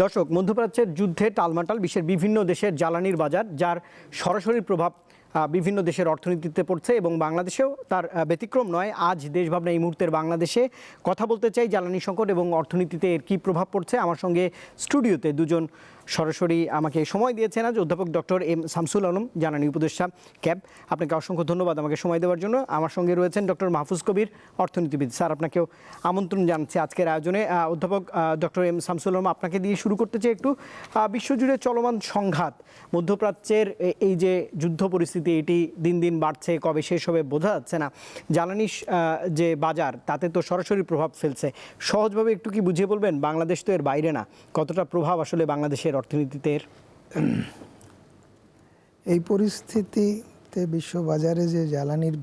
দর্শক, মধ্যপ্রাচ্যের যুদ্ধে টালমাটাল বিশ্বের বিভিন্ন দেশের জ্বালানির বাজার, যার সরাসরি প্রভাব বিভিন্ন দেশের অর্থনীতিতে পড়ছে এবং বাংলাদেশেও তার ব্যতিক্রম নয়। আজ দেশভাবনা এই মুহূর্তের বাংলাদেশে কথা বলতে চাই জ্বালানি সংকট এবং অর্থনীতিতে এর কী প্রভাব পড়ছে। আমার সঙ্গে স্টুডিওতে দুজন সরাসরি আমাকে সময় দিয়েছেন আজ অধ্যাপক ডক্টর এম শামসুল আলম, জ্বালানি উপদেষ্টা, ক্যাব। আপনাকে অসংখ্য ধন্যবাদ আমাকে সময় দেওয়ার জন্য। আমার সঙ্গে রয়েছেন ডক্টর মাহফুজ কবির, অর্থনীতিবিদ। স্যার, আপনাকেও আমন্ত্রণ জানাচ্ছি আজকের আয়োজনে। অধ্যাপক ডক্টর এম শামসুল আলম, আপনাকে দিয়ে শুরু করতে চাই একটু বিশ্বজুড়ে চলমান সংঘাত, মধ্যপ্রাচ্যের এই যে যুদ্ধ পরিস্থিতি, এটি দিন দিন বাড়ছে, কবে শেষ হবে বোঝা যাচ্ছে না। জ্বালানি যে বাজার, তাতে তো সরাসরি প্রভাব ফেলছে। সহজভাবে একটু কি বুঝিয়ে বলবেন, বাংলাদেশ তো এর বাইরে না, কতটা প্রভাব আসলে বাংলাদেশের অর্থনীতিতে এর? এই পরিস্থিতিতে বিশ্ববাজারে যে জ্বালানির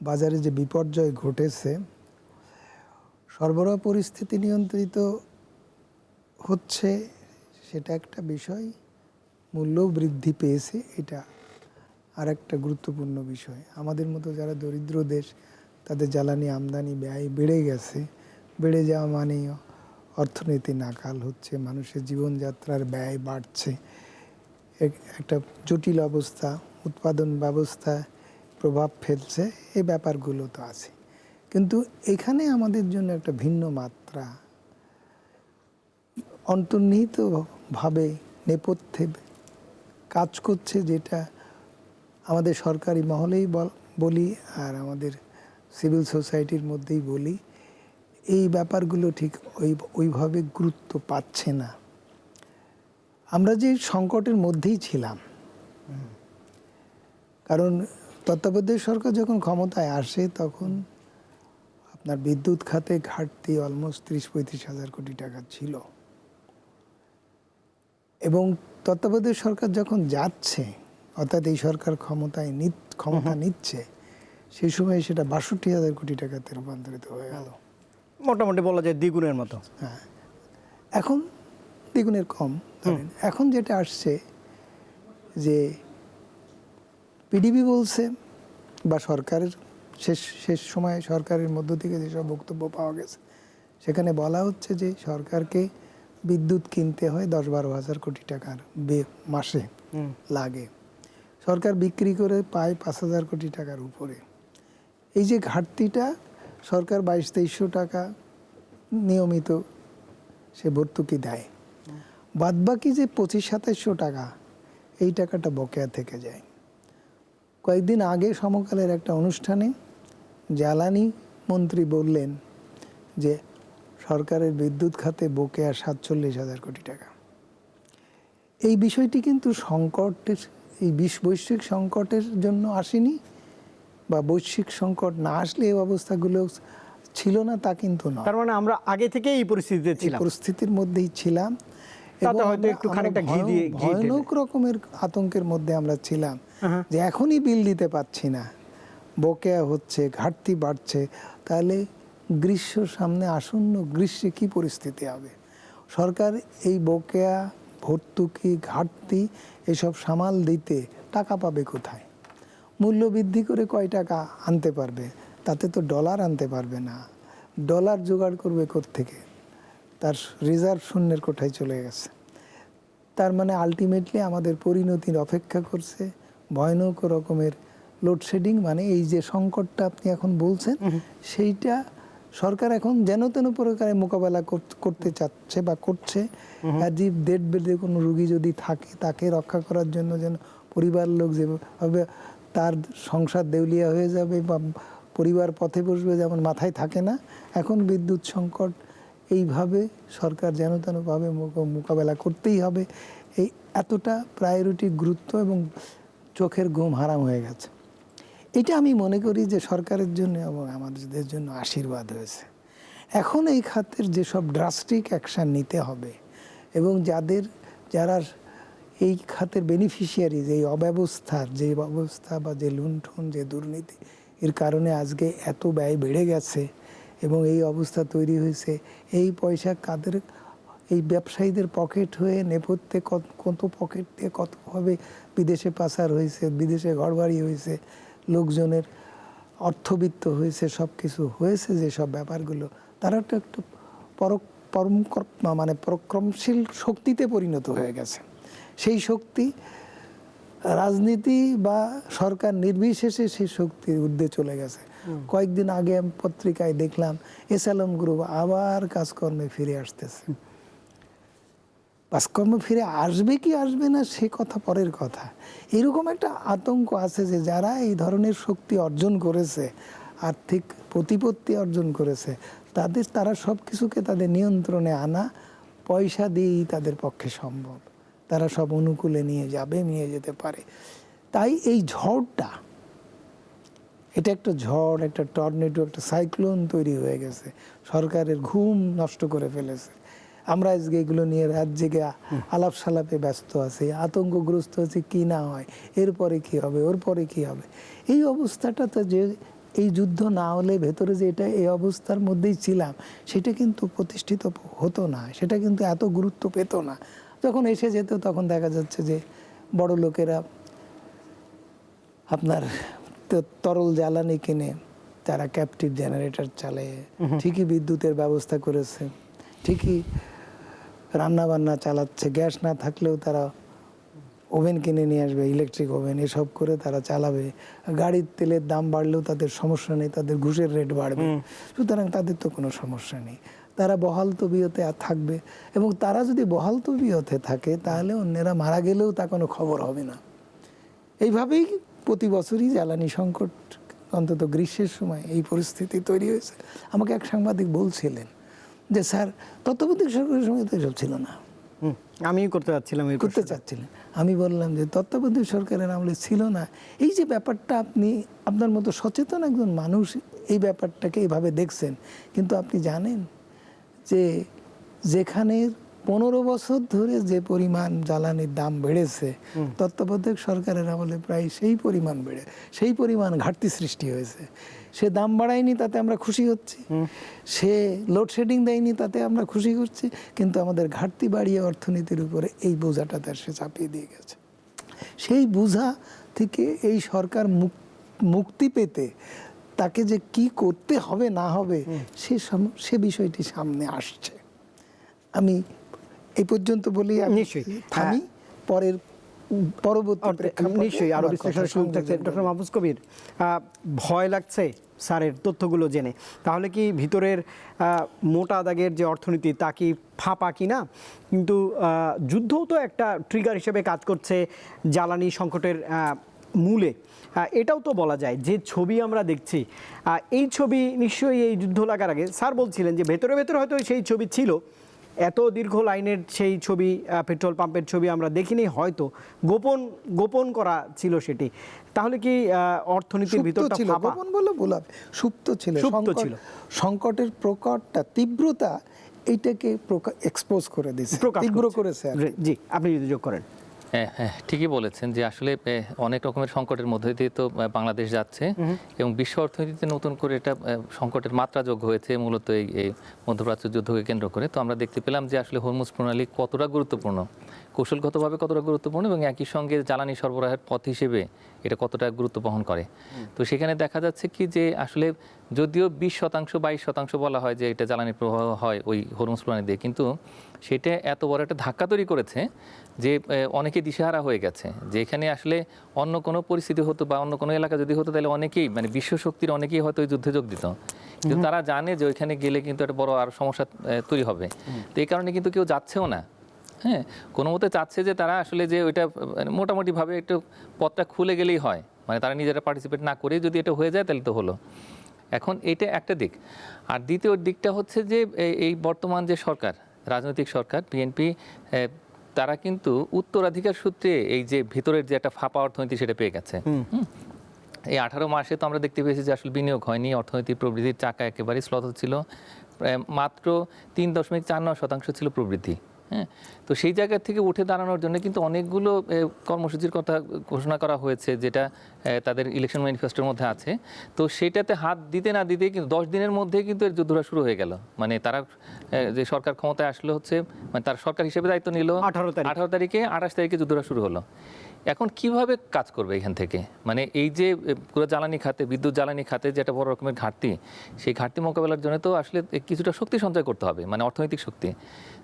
বাজারে যে বিপর্যয় ঘটেছে, সরবরাহ পরিস্থিতি নিয়ন্ত্রিত হচ্ছে সেটা একটা বিষয়, মূল্য বৃদ্ধি পেয়েছে এটা আর একটা গুরুত্বপূর্ণ বিষয়। আমাদের মতো যারা দরিদ্র দেশ, তাদের জ্বালানি আমদানি ব্যয় বেড়ে গেছে। বেড়ে যাওয়া মানে অর্থনীতি নাকাল হচ্ছে, মানুষের জীবনযাত্রার ব্যয় বাড়ছে, একটা জটিল অবস্থা, উৎপাদন ব্যবস্থায় প্রভাব ফেলছে। এই ব্যাপারগুলো তো আছে, কিন্তু এখানে আমাদের জন্য একটা ভিন্ন মাত্রা অন্তর্নিহিতভাবে নেপথ্যে কাজ করছে, যেটা আমাদের সরকারি মহলেই বলি আর আমাদের সিভিল সোসাইটির মধ্যেই বলি। এই ব্যাপারগুলো ঠিক ওইভাবে গুরুত্ব পাচ্ছে না। আমরা যে সংকটের মধ্যেই ছিলাম, কারণ তত্ত্বাবধায়ক সরকার যখন ক্ষমতায় আসে তখন আপনার বিদ্যুৎ খাতে ঘাটতি অলমোস্ট ৩০-৩৫ হাজার কোটি টাকা ছিল, এবং তত্ত্বাবধায়ক সরকার যখন যাচ্ছে, অর্থাৎ এই সরকার ক্ষমতা নিচ্ছে, সেই সময় সেটা ৬২ হাজার কোটি টাকাতে রূপান্তরিত হয়ে গেল। মোটামুটি বলা যায় দ্বিগুণের মতো। হ্যাঁ, এখন দ্বিগুণের কম ধরেন। এখন যেটা আসছে যে পিডিবি বলছে, বা সরকারের শেষ সময়ে সরকারের মধ্য থেকে যেসব বক্তব্য পাওয়া গেছে, সেখানে বলা হচ্ছে যে সরকারকে বিদ্যুৎ কিনতে হয় ১০-১২ হাজার কোটি টাকার মাসে লাগে, সরকার বিক্রি করে পায় ৫,০০০ কোটি টাকার উপরে। এই যে ঘাটতিটা, সরকার ২২-২৩০০ টাকা নিয়মিত সে ভর্তুকি দেয়, বাদবাকি যে ২৫-২৭০০ টাকা, এই টাকাটা বকেয়া থেকে যায়। কয়েকদিন আগে সমকালের একটা অনুষ্ঠানে জ্বালানি মন্ত্রী বললেন যে সরকারের বিদ্যুৎ খাতে বকেয়া ৪৭ হাজার কোটি টাকা। এই বিষয়টি কিন্তু সংকটের, এই বৈশ্বিক সংকটের জন্য আসেনি, বা বৈশ্বিক সংকট না আসলে এই অবস্থাগুলো ছিল না, তা কিন্তু নয়। তার মানে আমরা আগে থেকে এই পরিস্থিতিতে ছিলাম, পরিস্থিতির মধ্যেই ছিলাম, এবং ভয়ানক রকমের আতঙ্কের মধ্যে আমরা ছিলাম যে এখনই বিল দিতে পারছি না, বকেয়া হচ্ছে, ঘাটতি বাড়ছে, তাহলে গ্রীষ্ম সামনে, আসন্ন গ্রীষ্মে কি পরিস্থিতি হবে? সরকার এই বকেয়া, ভর্তুকি, ঘাটতি এসব সামাল দিতে টাকা পাবে কোথায়? মূল্য বৃদ্ধি করে কয় টাকা আনতে পারবে? তাতে তো ডলার আনতে পারবে না। ডলার জোগাড় করবে কোত্থেকে? তার রিজার্ভ শূন্যের কোঠায় চলে গেছে। তার মানে আলটিমেটলি আমাদের পরিণতির অপেক্ষা করছে ভয়ানক রকমের লোডশেডিং। মানে এই যে সংকটটা আপনি এখন বলছেন, সেইটা সরকার এখন যেন তেন প্রকারে মোকাবেলা করতে চাচ্ছে বা করছে। যে ডেড বেডে কোনো রুগী যদি থাকে, তাকে রক্ষা করার জন্য যেন পরিবার লোক যেভাবে তার সংসার দেউলিয়া হয়ে যাবে বা পরিবার পথে বসবে, যেমন মাথায় থাকে না, এখন বিদ্যুৎ সংকট এইভাবে সরকার যেন তেনভাবে মোকাবেলা করতেই হবে। এই এতটা প্রায়োরিটি, গুরুত্ব এবং চোখের ঘুম হারাম হয়ে গেছে। এটা আমি মনে করি যে সরকারের জন্য এবং আমাদের জন্য আশীর্বাদ হয়েছে। এখন এই খাতের যেসব ড্রাস্টিক অ্যাকশান নিতে হবে, এবং যারা এই খাতের বেনিফিশিয়ারি, এই অব্যবস্থার যে অবস্থা বা যে লুণ্ঠন, যে দুর্নীতি, এর কারণে আজকে এত ব্যয় বেড়ে গেছে এবং এই অবস্থা তৈরি হয়েছে, এই পয়সা কাদের? এই ব্যবসায়ীদের পকেট হয়ে নেপথ্যে কত পকেট দিয়ে কতভাবে বিদেশে পাচার হয়েছে, বিদেশে ঘরবাড়ি হয়েছে, লোকজনের অর্থবিত্ত হয়েছে, সব কিছু হয়েছে। যেসব ব্যাপারগুলো তারা তো একটু মানে পরাক্রমশীল শক্তিতে পরিণত হয়ে গেছে। সেই শক্তি রাজনীতি বা সরকার নির্বিশেষে সেই শক্তির ঊর্ধ্বে চলে গেছে। কয়েকদিন আগে আমি পত্রিকায় দেখলাম এসএলএম গ্রুপ আবার কাজকর্মে ফিরে আসতেছে। কাজকর্ম ফিরে আসবে কি আসবে না সে কথা পরের কথা। এরকম একটা আতঙ্ক আছে যে যারা এই ধরনের শক্তি অর্জন করেছে, আর্থিক প্রতিপত্তি অর্জন করেছে, তারা সব কিছুকে তাদের নিয়ন্ত্রণে আনা পয়সা দিয়েই তাদের পক্ষে সম্ভব। তারা সব অনুকূলে নিয়ে যাবে, নিয়ে যেতে পারে। তাই এই ঝড়টা, এটা একটা ঝড়, একটা টর্নেডো, একটা সাইক্লোন তৈরি হয়ে গেছে, সরকারের ঘুম নষ্ট করে ফেলেছে। আমরা আজকে এগুলো নিয়ে রাত জেগে আলাপ সালাপে ব্যস্ত আছি, আতঙ্কগ্রস্ত হচ্ছে কি না হয়, এরপরে কি হবে, ওর পরে কি হবে। এই অবস্থাটাতে যে এই যুদ্ধ না হলে ভেতরে যে এটা এই অবস্থার মধ্যেই ছিলাম, সেটা কিন্তু প্রতিষ্ঠিত হতো না, সেটা কিন্তু এত গুরুত্ব পেত না। যখন এসে যেত তখন দেখা যাচ্ছে যে বড় লোকেরা আপনার তরল জ্বালানি কিনে তারা ক্যাপটিভ জেনারেটর চালায়, ঠিকই বিদ্যুতের ব্যবস্থা করেছে, ঠিকই রান্না বান্না চালাচ্ছে, গ্যাস না থাকলেও তারা ওভেন কিনে নিয়ে আসবে, ইলেকট্রিক ওভেন, এসব করে তারা চালাবে। গাড়ির তেলের দাম বাড়লেও তাদের সমস্যা নেই, তাদের ঘুষের রেট বাড়বে, সুতরাং তাদের তো কোনো সমস্যা নেই, তারা বহাল তবিয়তে থাকবে। এবং তারা যদি বহাল তবিয়তে থাকে তাহলে অন্যেরা মারা গেলেও তা কোনো খবর হবে না। এইভাবেই প্রতি বছরই জ্বালানি সংকট, অন্তত গ্রীষ্মের সময় এই পরিস্থিতি তৈরি হয়েছে। আমাকে এক সাংবাদিক বলছিলেন যে স্যার তত্ত্বাবধায়ক সরকারের সময় তো এসব ছিল না। আমি করতে চাচ্ছিলাম। আমি বললাম যে তত্ত্বাবধায়ক সরকারের আমলে ছিল না। এই যে ব্যাপারটা, আপনি আপনার মতো সচেতন একজন মানুষ এই ব্যাপারটাকে এইভাবে দেখছেন, কিন্তু আপনি জানেন যে যেখানে 15 বছর ধরে যে পরিমাণ জ্বালানির দাম বেড়েছে, তত্ত্বাবধায়ক সরকারের আমলে প্রায় সেই পরিমাণ ঘাটতি সৃষ্টি হয়েছে। সে দাম বাড়ায়নি, তাতে আমরা খুশি হচ্ছি, সে লোডশেডিং দেয়নি, তাতে আমরা খুশি করছি, কিন্তু আমাদের ঘাটতি বাড়িয়ে অর্থনীতির উপরে এই বোঝাটা তার সে চাপিয়ে দিয়ে গেছে। সেই বোঝা থেকে এই সরকার মুক্তি পেতে তাকে যে কি করতে হবে না হবে সে বিষয়টি সামনে আসছে। আমি এই পর্যন্ত বলি, থামি, পরবর্তী নিশ্চয়ই আরো বিশ্লেষণের সুযোগ থাকছে। ডক্টর মাহফুজ কবির, ভয় লাগছে স্যারের তথ্যগুলো জেনে, তাহলে কি ভিতরের মোটা দাগের যে অর্থনীতি তা কি ফাঁপা কিনা? কিন্তু যুদ্ধও তো একটা ট্রিগার হিসেবে কাজ করছে জ্বালানি সংকটের মূলে। এটাও তো বলা যায় যে ছবি আমরা দেখছি, এই ছবি নিশ্চয়ই এই যুদ্ধ লাগার আগে স্যার বলছিলেন যে ভেতরে ভেতরে হয়তো সেই ছবি ছিল, এত দীর্ঘ লাইনের সেই ছবি, পেট্রোল পাম্পের ছবি আমরা দেখিনি, হয়তো গোপন করা ছিল সেটি। তাহলে কি অর্থনীতির ভিতরটা ফাঁপা? গোপন বলে বলা, সুপ্ত ছিল। সংকটের প্রকটটা, তীব্রতা এইটাকে এক্সপোজ করে দিয়েছে, তীব্র করেছে। জি, আপনি যদি যোগ করেন। হ্যাঁ, ঠিকই বলেছেন যে আসলে অনেক রকমের সংকটের মধ্যে দিয়ে তো বাংলাদেশ যাচ্ছে, এবং বিশ্ব অর্থনীতিতে নতুন করে এটা সংকটের মাত্রা যোগ হয়েছে মূলত এই মধ্যপ্রাচ্য যুদ্ধকে কেন্দ্র করে। তো আমরা দেখতে পেলাম যে আসলে হরমুজ প্রণালী কতটা গুরুত্বপূর্ণ, কৌশলগতভাবে কতটা গুরুত্বপূর্ণ, এবং একই সঙ্গে জ্বালানি সরবরাহের পথ হিসেবে এটা কতটা গুরুত্ব বহন করে। তো সেখানে দেখা যাচ্ছে কি যে আসলে যদিও 20% 22% বলা হয় যে এটা জ্বালানি প্রবাহ হয় ওই হরমুজ প্রণালী দিয়ে, কিন্তু সেটা এত বড় একটা ধাক্কা তৈরি করেছে যে অনেকে দিশেহারা হয়ে গেছে, যে এখানে আসলে অন্য কোনো পরিস্থিতি হতো বা অন্য কোনো এলাকা যদি হতো তাহলে অনেকেই, মানে বিশ্ব শক্তির অনেকেই হয়তো ওই যুদ্ধে যোগ দিত, কিন্তু তারা জানে যে ওইখানে গেলে কিন্তু একটা বড় আর সমস্যা তৈরি হবে। তো এই কারণে কিন্তু কেউ যাচ্ছেও না। হ্যাঁ, কোনো মতে চাচ্ছে যে তারা আসলে যে ওইটা মোটামুটিভাবে একটু পথটা খুলে গেলেই হয়, মানে তারা নিজেরা পার্টিসিপেট না করেই যদি এটা হয়ে যায় তাহলে তো হলো। এখন এটা একটা দিক। আর দ্বিতীয় দিকটা হচ্ছে যে এই বর্তমান যে সরকার, রাজনৈতিক সরকার বিএনপি, তারা কিন্তু উত্তরাধিকার সূত্রে এই যে ভিতরের যে একটা ফাঁপা অর্থনীতি সেটা পেয়ে গেছে। এই 18 মাসে তো আমরা দেখতে পেয়েছি যে আসলে বিনিয়োগ হয়নি, অর্থনীতির প্রবৃদ্ধির চাকা একেবারেই শ্লথ ছিল, মাত্র 3.49% ছিল প্রবৃদ্ধি হ্যাঁ, তো সেই জায়গা থেকে উঠে দাঁড়ানোর জন্য কিন্তু অনেকগুলো কর্মসূচির কথা ঘোষণা করা হয়েছে, যেটা তাদের ইলেকশন ম্যানিফেস্টোর মধ্যে আছে। তো সেটাতে হাত দিতে না দিতে কিন্তু 10 দিনের মধ্যে কিন্তু এর যুদ্ধটা শুরু হয়ে গেল। মানে তারা যে সরকার ক্ষমতায় আসলে হচ্ছে, মানে তার সরকার হিসেবে দায়িত্ব নিল 18 তারিখে, 28 তারিখে যুদ্ধটা শুরু হলো। এখন কিভাবে কাজ করবে এখান থেকে? মানে এই যে পুরো জ্বালানি খাতে, বিদ্যুৎ জ্বালানি খাতে যে একটা বড় রকমের ঘাটতি, সেই ঘাটতি মোকাবেলার জন্য তো আসলে কিছুটা শক্তি সঞ্চয় করতে হবে, মানে অর্থনৈতিক শক্তি।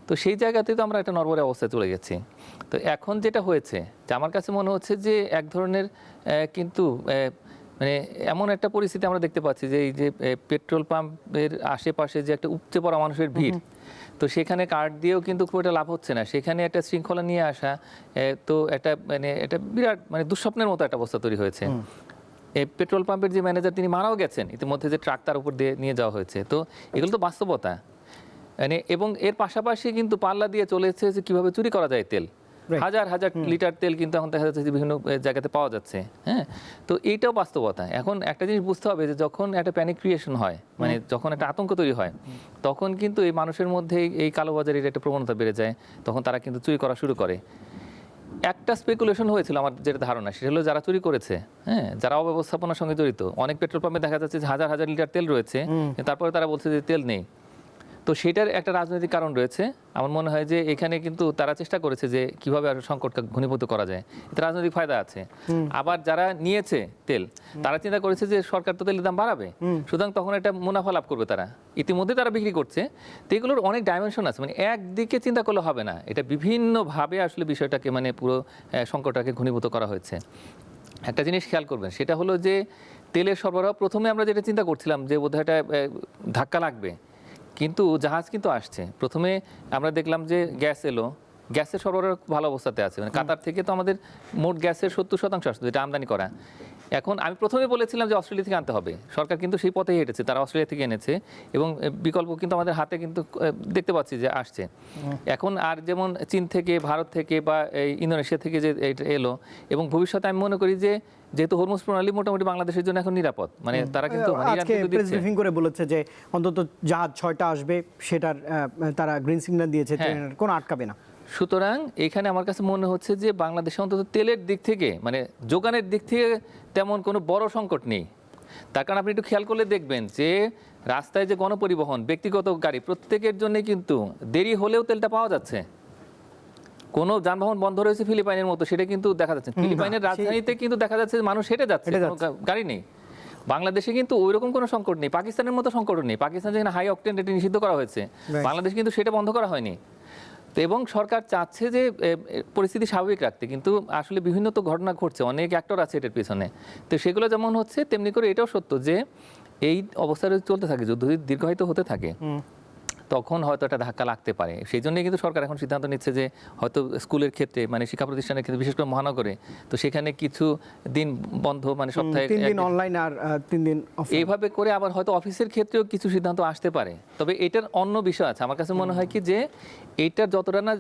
তো সেই জায়গাতে তো আমরা একটা নড়বড়ে অবস্থায় চলে গেছি। তো এখন যেটা হয়েছে, যে আমার কাছে মনে হচ্ছে যে এক ধরনের কিন্তু মানে এমন একটা পরিস্থিতি আমরা দেখতে পাচ্ছি যে এই যে পেট্রোল পাম্পের আশেপাশে যে একটা উপচে পড়া মানুষের ভিড়, তো সেখানে কার্ড দিয়েও কিন্তু খুব একটা লাভ হচ্ছে না। সেখানে একটা শৃঙ্খলা নিয়ে আসা তো একটা মানে এটা বিরাট মানে দুঃস্বপ্নের মতো একটা অবস্থা তৈরি হয়েছে। এই পেট্রোল পাম্পের যে ম্যানেজার, তিনি মারাও গেছেন ইতিমধ্যে, যে ট্রাক তার উপর দিয়ে নিয়ে যাওয়া হয়েছে। তো এগুলো তো বাস্তবতা। মানে এবং এর পাশাপাশি কিন্তু পাল্লা দিয়ে চলেছে যে কিভাবে চুরি করা যায় তেল। হাজার হাজার লিটার তেল কিন্তু এখন দেখা যাচ্ছে যে বিভিন্ন জায়গাতে পাওয়া যাচ্ছে। হ্যাঁ, তো এইটাও বাস্তবতা। এখন একটা জিনিস বুঝতে হবে যে যখন একটা প্যানিক ক্রিয়েশন হয়, মানে যখন একটা আতঙ্ক তৈরি হয়, তখন কিন্তু এই মানুষের মধ্যে এই কালোবাজারির একটা প্রবণতা বেড়ে যায়। তখন তারা কিন্তু চুরি করা শুরু করে। একটা স্পেকুলেশন হয়েছিল আমার যেটা ধারণা, সেটা হলো যারা চুরি করেছে, হ্যাঁ, যারা অব্যবস্থাপনার সঙ্গে জড়িত, অনেক পেট্রোল পাম্পে দেখা যাচ্ছে যে হাজার হাজার লিটার তেল রয়েছে, তারপরে তারা বলছে যে তেল নেই। তো সেটার একটা রাজনৈতিক কারণ রয়েছে। আমার মনে হয় যে এখানে কিন্তু তারা চেষ্টা করেছে যে কিভাবে আর সংকটকে ঘনীভূত করা যায়, এতে রাজনৈতিক ফায়দা আছে। আবার যারা নিয়েছে তেল, তারা চিন্তা করেছে যে সরকার তো তেলের দাম বাড়াবে, সুতরাং তখন একটা মুনাফা লাভ করবে তারা। ইতিমধ্যে তারা বিক্রি করছে। তো এগুলোর অনেক ডাইমেনশন আছে, মানে একদিকে চিন্তা করলে হবে না, এটা বিভিন্নভাবে আসলে বিষয়টাকে মানে পুরো সংকটটাকে ঘনীভূত করা হয়েছে। একটা জিনিস খেয়াল করবেন, সেটা হলো যে তেলের সরবরাহ, প্রথমে আমরা যেটা চিন্তা করছিলাম যে বোধহয় একটা ধাক্কা লাগবে, কিন্তু জাহাজ কিন্তু আসছে। প্রথমে আমরা দেখলাম যে গ্যাস এলো, গ্যাসের সরবরাহ ভালো অবস্থাতে আছে। মানে কাতার থেকে তো আমাদের মোট গ্যাসের 70% আসছে, যেটা আমদানি করা। এখন আমি প্রথমে বলেছিলাম যে অস্ট্রেলিয়া থেকে আনতে হবে, সরকার কিন্তু সেই পথেই হেঁটেছে, তারা অস্ট্রেলিয়া থেকে এনেছে এবং বিকল্প কিন্তু আমাদের হাতে কিন্তু দেখতে পাচ্ছি যে আসছে। এখন আর যেমন চীন থেকে, ভারত থেকে বা ইন্দোনেশিয়া থেকে যে এলো, এবং ভবিষ্যতে আমি মনে করি যে যেহেতু হরমুজ প্রণালী মোটামুটি বাংলাদেশের জন্য এখন নিরাপদ, মানে তারা কিন্তু আজকে প্রেস ব্রিফিং করে বলেছে যে অন্তত জাহাজ 6টা আসবে, সেটার তারা গ্রিন সিগন্যাল দিয়েছে, কোনো আটকাবে না। সুতরাং এখানে আমার কাছে মনে হচ্ছে যে বাংলাদেশে অন্তত তেলের দিক থেকে, মানে যোগানের দিক থেকে তেমন কোনো বড় সংকট নেই। তার কারণ আপনি একটু খেয়াল করলে দেখবেন যে রাস্তায় যে গণপরিবহন, ব্যক্তিগত গাড়ি, প্রত্যেকের জন্য কিন্তু দেরি হলেও তেলটা পাওয়া যাচ্ছে। কোনো যানবাহন বন্ধ রয়েছে ফিলিপাইনের মতো, সেটা কিন্তু দেখা যাচ্ছে। ফিলিপাইনের রাজধানীতে কিন্তু দেখা যাচ্ছে মানুষ হেঁটে যাচ্ছে, কোনো গাড়ি নেই। বাংলাদেশে কিন্তু ওইরকম কোনো সংকট নেই, পাকিস্তানের মতো সংকট নেই। পাকিস্তান যেখানে হাই অকটেন রেটে নিষিদ্ধ করা হয়েছে, বাংলাদেশ কিন্তু সেটা বন্ধ করা হয়নি। তো এবং সরকার চাচ্ছে যে পরিস্থিতি স্বাভাবিক রাখতে, কিন্তু আসলে বিভিন্ন তো ঘটনা ঘটছে, অনেক অ্যাক্টর আছে এটার পিছনে। তো সেগুলো যেমন হচ্ছে, তেমনি করে এটাও সত্য যে এই অবস্থা চলতে থাকে, যুদ্ধ দীর্ঘায়িত হতে থাকে, তখন হয়তো একটা ধাক্কা লাগতে পারে। সেই জন্যই কিন্তু সরকার এখন সিদ্ধান্ত নিচ্ছে যে হয়তো স্কুলের ক্ষেত্রে, মানে শিক্ষা প্রতিষ্ঠানের ক্ষেত্রে, বিশেষ করে মহানগরে, তো সেখানে কিছু দিন বন্ধ, মানে সপ্তাহে 3 দিন অনলাইন আর 3 দিন অফলাইন, এইভাবে করে। আবার হয়তো অফিসের ক্ষেত্রেও কিছু সিদ্ধান্ত আসতে পারে। তবে এটার অন্য বিষয় আছে। আমার কাছে মনে হয় কি যে এইটার যতটা না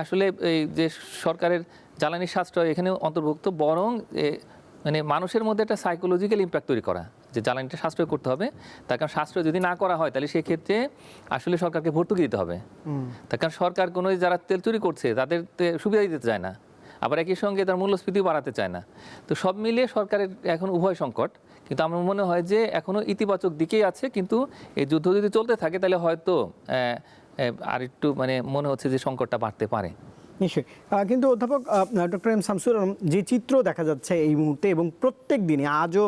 আসলে এই যে সরকারের জ্বালানি সাশ্রয় এখানে অন্তর্ভুক্ত, বরং মানে মানুষের মধ্যে একটা সাইকোলজিক্যাল ইম্প্যাক্ট তৈরি করা, যে জ্বালানিটা সাশ্রয় করতে হবে। তার কারণ সাশ্রয় যদি না করা হয়, তাহলে সেক্ষেত্রে আসলে সরকারকে ভর্তুকি দিতে হবে। তার কারণ সরকার কোনো যারা তেল চুরি করছে তাদের সুবিধা দিতে চায় না, আবার একই সঙ্গে তার মূল্যস্ফীতিও বাড়াতে চায় না। তো সব মিলিয়ে সরকারের এখন উভয় সংকট, কিন্তু আমার মনে হয় যে এখনও ইতিবাচক দিকেই আছে। কিন্তু এই যুদ্ধ যদি চলতে থাকে, তাহলে হয়তো আর একটু মানে মনে হচ্ছে যে সংকটটা বাড়তে পারে। নিশ্চয়ই। কিন্তু অধ্যাপক ডক্টর এম শামসুল আলম, যে চিত্র দেখা যাচ্ছে এই মুহূর্তে এবং প্রত্যেক দিনে, আজও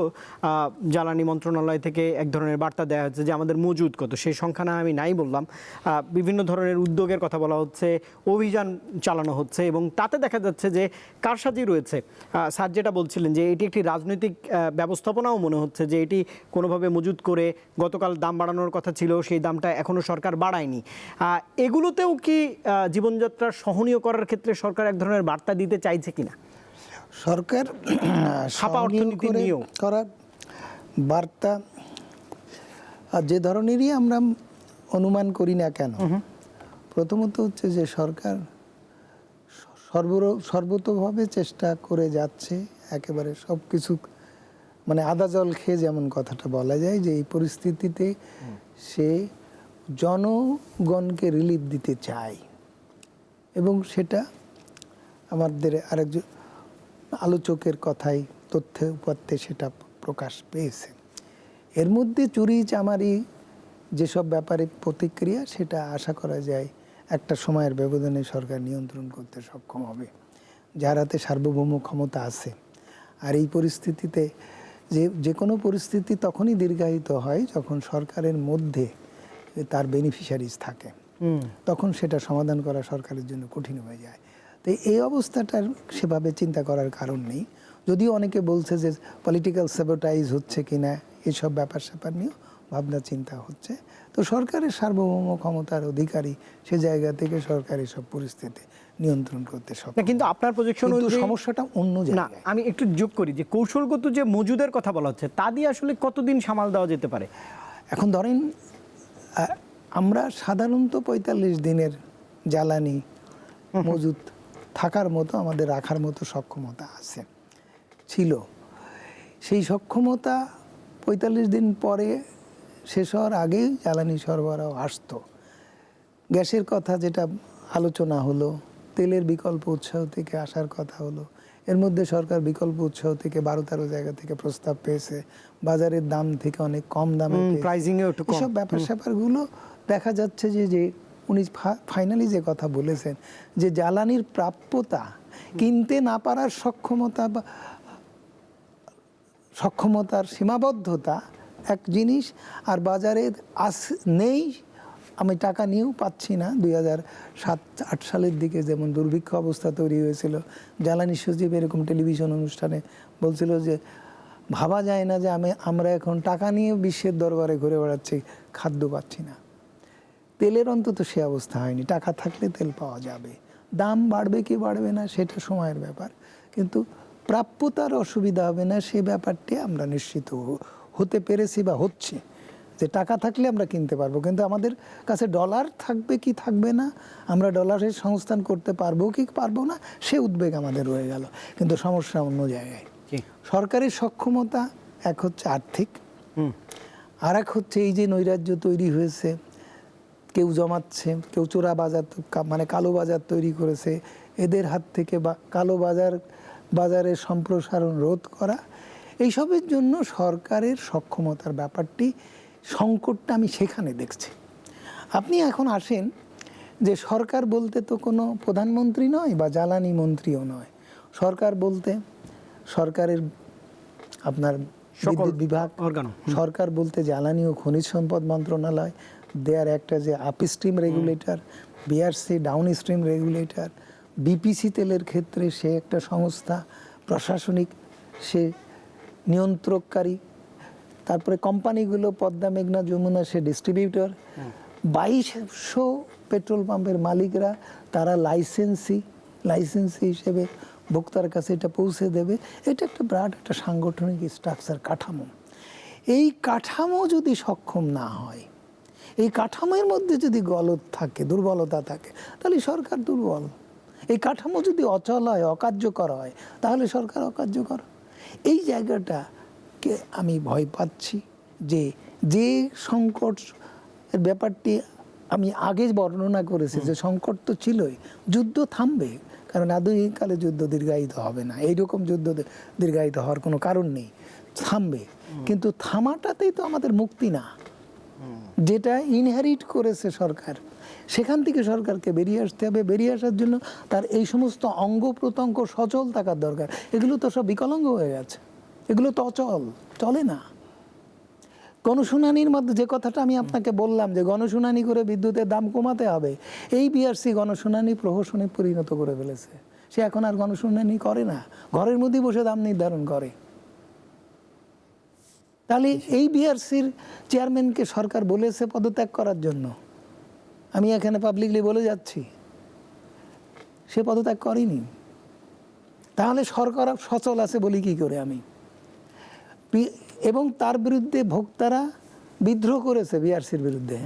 জ্বালানি মন্ত্রণালয় থেকে এক ধরনের বার্তা দেওয়া হচ্ছে যে আমাদের মজুদ কত, সেই সংখ্যা না আমি নাই বললাম, বিভিন্ন ধরনের উদ্যোগের কথা বলা হচ্ছে, অভিযান চালানো হচ্ছে, এবং তাতে দেখা যাচ্ছে যে কারসাজি রয়েছে। স্যার যেটা বলছিলেন যে এটি একটি রাজনৈতিক ব্যবস্থাপনাও মনে হচ্ছে, যে এটি কোনোভাবে মজুদ করে, গতকাল দাম বাড়ানোর কথা ছিল, সেই দামটা এখনও সরকার বাড়ায়নি। এগুলোতেও কি জীবনযাত্রা সহনীয় করার ক্ষেত্রে সরকার এক ধরনের বার্তা দিতে চাইছে কিনা? সরকার ছাপা অর্থনীতি নিয়েও করার বার্তা যে ধরনেরই আমরা অনুমান করি না কেন, প্রথমত হচ্ছে যে সরকার সর্বতোভাবে চেষ্টা করে যাচ্ছে, একেবারে সব কিছু মানে আদা জল খেয়ে যেমন কথাটা বলা যায়, যে এই পরিস্থিতিতে সে জনগণকে রিলিফ দিতে চায়। এবং সেটা আমাদের আরেকজন আলোচকের কথাই তথ্যে উপাত্তে সেটা প্রকাশ পেয়েছে। এর মধ্যে চুরি চামারি যেসব ব্যাপারে প্রতিক্রিয়া, সেটা আশা করা যায় একটা সময়ের ব্যবধানে সরকার নিয়ন্ত্রণ করতে সক্ষম হবে, যার হাতে সার্বভৌম ক্ষমতা আছে। আর এই পরিস্থিতিতে যে কোনো পরিস্থিতি তখনই দীর্ঘায়িত হয় যখন সরকারের মধ্যে তার বেনিফিশিয়ারিজ থাকে, তখন সেটা সমাধান করা সরকারের জন্য কঠিন হয়ে যায়। তো এই অবস্থাটার সেভাবে চিন্তা করার কারণ নেই, যদিও অনেকে বলছে যে পলিটিক্যাল স্যাবোটাইজ হচ্ছে কিনা এইসব ব্যাপার স্যাপার নিয়েও ভাবনা চিন্তা হচ্ছে। তো সরকারের সার্বভৌম ক্ষমতার অধিকারী, সে জায়গা থেকে সরকার এসব পরিস্থিতি নিয়ন্ত্রণ করতে সক্ষম। কিন্তু আপনার প্রজেকশন সমস্যাটা অন্য না, জায়গায়। আমি একটু যোগ করি যে কৌশলগত যে মজুদের কথা বলা হচ্ছে তা দিয়ে আসলে কতদিন সামাল দেওয়া যেতে পারে? এখন ধরেন আমরা সাধারণত ৪৫ দিনের জ্বালানি মজুদ থাকার মতো, আমাদের রাখার মতো সক্ষমতা আছে, ছিল। সেই সক্ষমতা ৪৫ দিন পরে শেষ হওয়ার আগেই জ্বালানি সরবরাহ আসতো। গ্যাসের কথা যেটা আলোচনা হলো, তেলের বিকল্প উৎসাহ থেকে আসার কথা হলো, এর মধ্যে সরকার বিকল্প উৎসাহ থেকে ১২-১৩ জায়গা থেকে প্রস্তাব পেয়েছে, বাজারের দাম থেকে অনেক কম দামে প্রাইজিংও একটু কম। এসব ব্যাপার স্যাপারগুলো দেখা যাচ্ছে যে উনি ফাইনালি যে কথা বলেছেন যে জ্বালানির প্রাপ্যতা, কিনতে না পারার সক্ষমতার সীমাবদ্ধতা এক জিনিস, আর বাজারে নেই, আমি টাকা নিয়েও পাচ্ছি না। ২০০৭-৮ সালের দিকে যেমন দুর্ভিক্ষ অবস্থা তৈরি হয়েছিল, জ্বালানি সচিব এরকম টেলিভিশন অনুষ্ঠানে বলছিল যে ভাবা যায় না যে আমরা এখন টাকা নিয়ে বিশ্বের দরবারে ঘুরে বেড়াচ্ছি, খাদ্য পাচ্ছি না। তেলের অন্তত সে অবস্থা হয়নি, টাকা থাকলে তেল পাওয়া যাবে। দাম বাড়বে কি বাড়বে না সেটা সময়ের ব্যাপার, কিন্তু প্রাপ্যতার অসুবিধা হবে না সে ব্যাপারটি আমরা নিশ্চিত হতে পেরেছি বা হচ্ছে, যে টাকা থাকলে আমরা কিনতে পারবো। কিন্তু আমাদের কাছে ডলার থাকবে কি থাকবে না, আমরা ডলারের সংস্থান করতে পারবো কি পারবো না, সে উদ্বেগ আমাদের রয়ে গেল। কিন্তু সমস্যা অন্য জায়গায়। সরকারের সক্ষমতা এক হচ্ছে আর্থিক, আর এক হচ্ছে এই যে নৈরাজ্য তৈরি হয়েছে, কেউ জমাচ্ছে, কেউ চোরা বাজার মানে কালো বাজার তৈরি করেছে, এদের হাত থেকে কালো বাজারের সম্প্রসারণ রোধ করা, এইসবের জন্য সরকারের সক্ষমতার ব্যাপারটি, সংকটটা আমি সেখানে দেখছি। আপনি এখন আসেন যে সরকার বলতে তো কোনো প্রধানমন্ত্রী নয় বা জ্বালানি মন্ত্রীও নয়। সরকার বলতে সরকারের আপনার বিদ্যুৎ বিভাগ, সরকার বলতে জ্বালানি ও খনিজ সম্পদ মন্ত্রণালয়, দেয়ার একটা যে upstream regulator, BRC down stream regulator, BPC তেলের ক্ষেত্রে সে একটা সংস্থা, প্রশাসনিক সে নিয়ন্ত্রককারী, তারপরে কোম্পানিগুলো পদ্মা মেঘনা যমুনা সে ডিস্ট্রিবিউটর, ২২০০ পেট্রোল পাম্পের মালিকরা তারা লাইসেন্সি হিসেবে ভোক্তার কাছে এটা পৌঁছে দেবে। এটা একটা বিরাট একটা সাংগঠনিক স্ট্রাকচার, কাঠামো। এই কাঠামো যদি সক্ষম না হয়, এই কাঠামোর মধ্যে যদি গলদ থাকে, দুর্বলতা থাকে, তাহলে সরকার দুর্বল। এই কাঠামো যদি অচল হয়, অকার্যকর হয়, তাহলে সরকার অকার্যকর। এই জায়গাটাকে আমি ভয় পাচ্ছি যে সংকট ব্যাপারটি আমি আগে বর্ণনা করেছি, যে সংকট তো ছিলই, যুদ্ধ থামবে, কারণ আধুনিককালে যুদ্ধ দীর্ঘায়িত হবে না, এইরকম যুদ্ধ দীর্ঘায়িত হওয়ার কোনো কারণ নেই, থামবে। কিন্তু থামাটাতেই তো আমাদের মুক্তি না, যেটা ইনহেরিট করেছে সরকার, সেখান থেকে সরকারকে বেরিয়ে আসতে হবে। বেরিয়ে আসার জন্য তার এই সমস্ত অঙ্গ প্রত্যঙ্গ সচল থাকার দরকার। এগুলো তো সব বিকলাঙ্গ হয়ে গেছে, এগুলো তো অচল, চলে না। গণশুনানির মধ্যে যে কথাটা আমি আপনাকে বললাম যে গণশুনানি করে বিদ্যুতের দাম কমাতে হবে, এই বিআরসি গণশুনানি প্রহসনে পরিণত করে ফেলেছে। সে এখন আর গণশুনানি করে না, ঘরের মধ্যে বসে দাম নির্ধারণ করে। তাহলে এই বিআরসির চেয়ারম্যানকে সরকার বলেছে পদত্যাগ করার জন্য, আমি এখানে পাবলিকলি বলে যাচ্ছি, সে পদত্যাগ করেনি। তাহলে সরকার সচল আছে বলি কি করে আমি? এবং তার বিরুদ্ধে ভোক্তারা বিদ্রোহ করেছে, বিআরসির বিরুদ্ধে,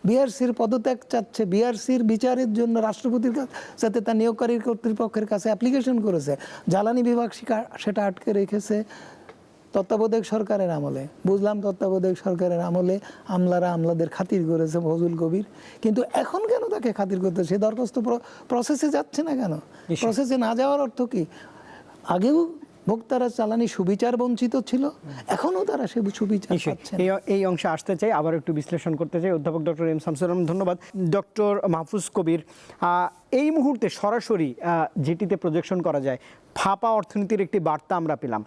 বিআরসির পদত্যাগ চাচ্ছে, বিআরসির বিচারের জন্য রাষ্ট্রপতির সাথে তার নিয়োগকারী কর্তৃপক্ষের কাছে অ্যাপ্লিকেশন করেছে, জ্বালানি বিভাগ সেটা আটকে রেখেছে, তত্ত্বাবধায়ক সরকারের আমলে বুঝলাম, তত্ত্বাবধায়ক সরকারের আমলে আমলারা আমলাদের খাতির করেছে ফজল কবির, কিন্তু এখন কেন তাকে খাতির করতে, সে দরখাস্ত প্রসেসে যাচ্ছে না কেন? প্রসেসে না যাওয়ার অর্থ কি? আগেও ভোক্তারা জ্বালানি সুবিচার বঞ্চিত ছিল, এখনো তারা সে সুবিচার পাচ্ছে না। এই অংশে আসতে চাই, আবার একটু বিশ্লেষণ করতে চাই। অধ্যাপক ডক্টর এম শামসুর রহমান, ধন্যবাদ। ডক্টর মাহফুজ কবির, এই মুহূর্তে সরাসরি যেটিতে প্রজেকশন করা যায় ফাঁপা অর্থনীতির একটি বার্তা আমরা পেলাম।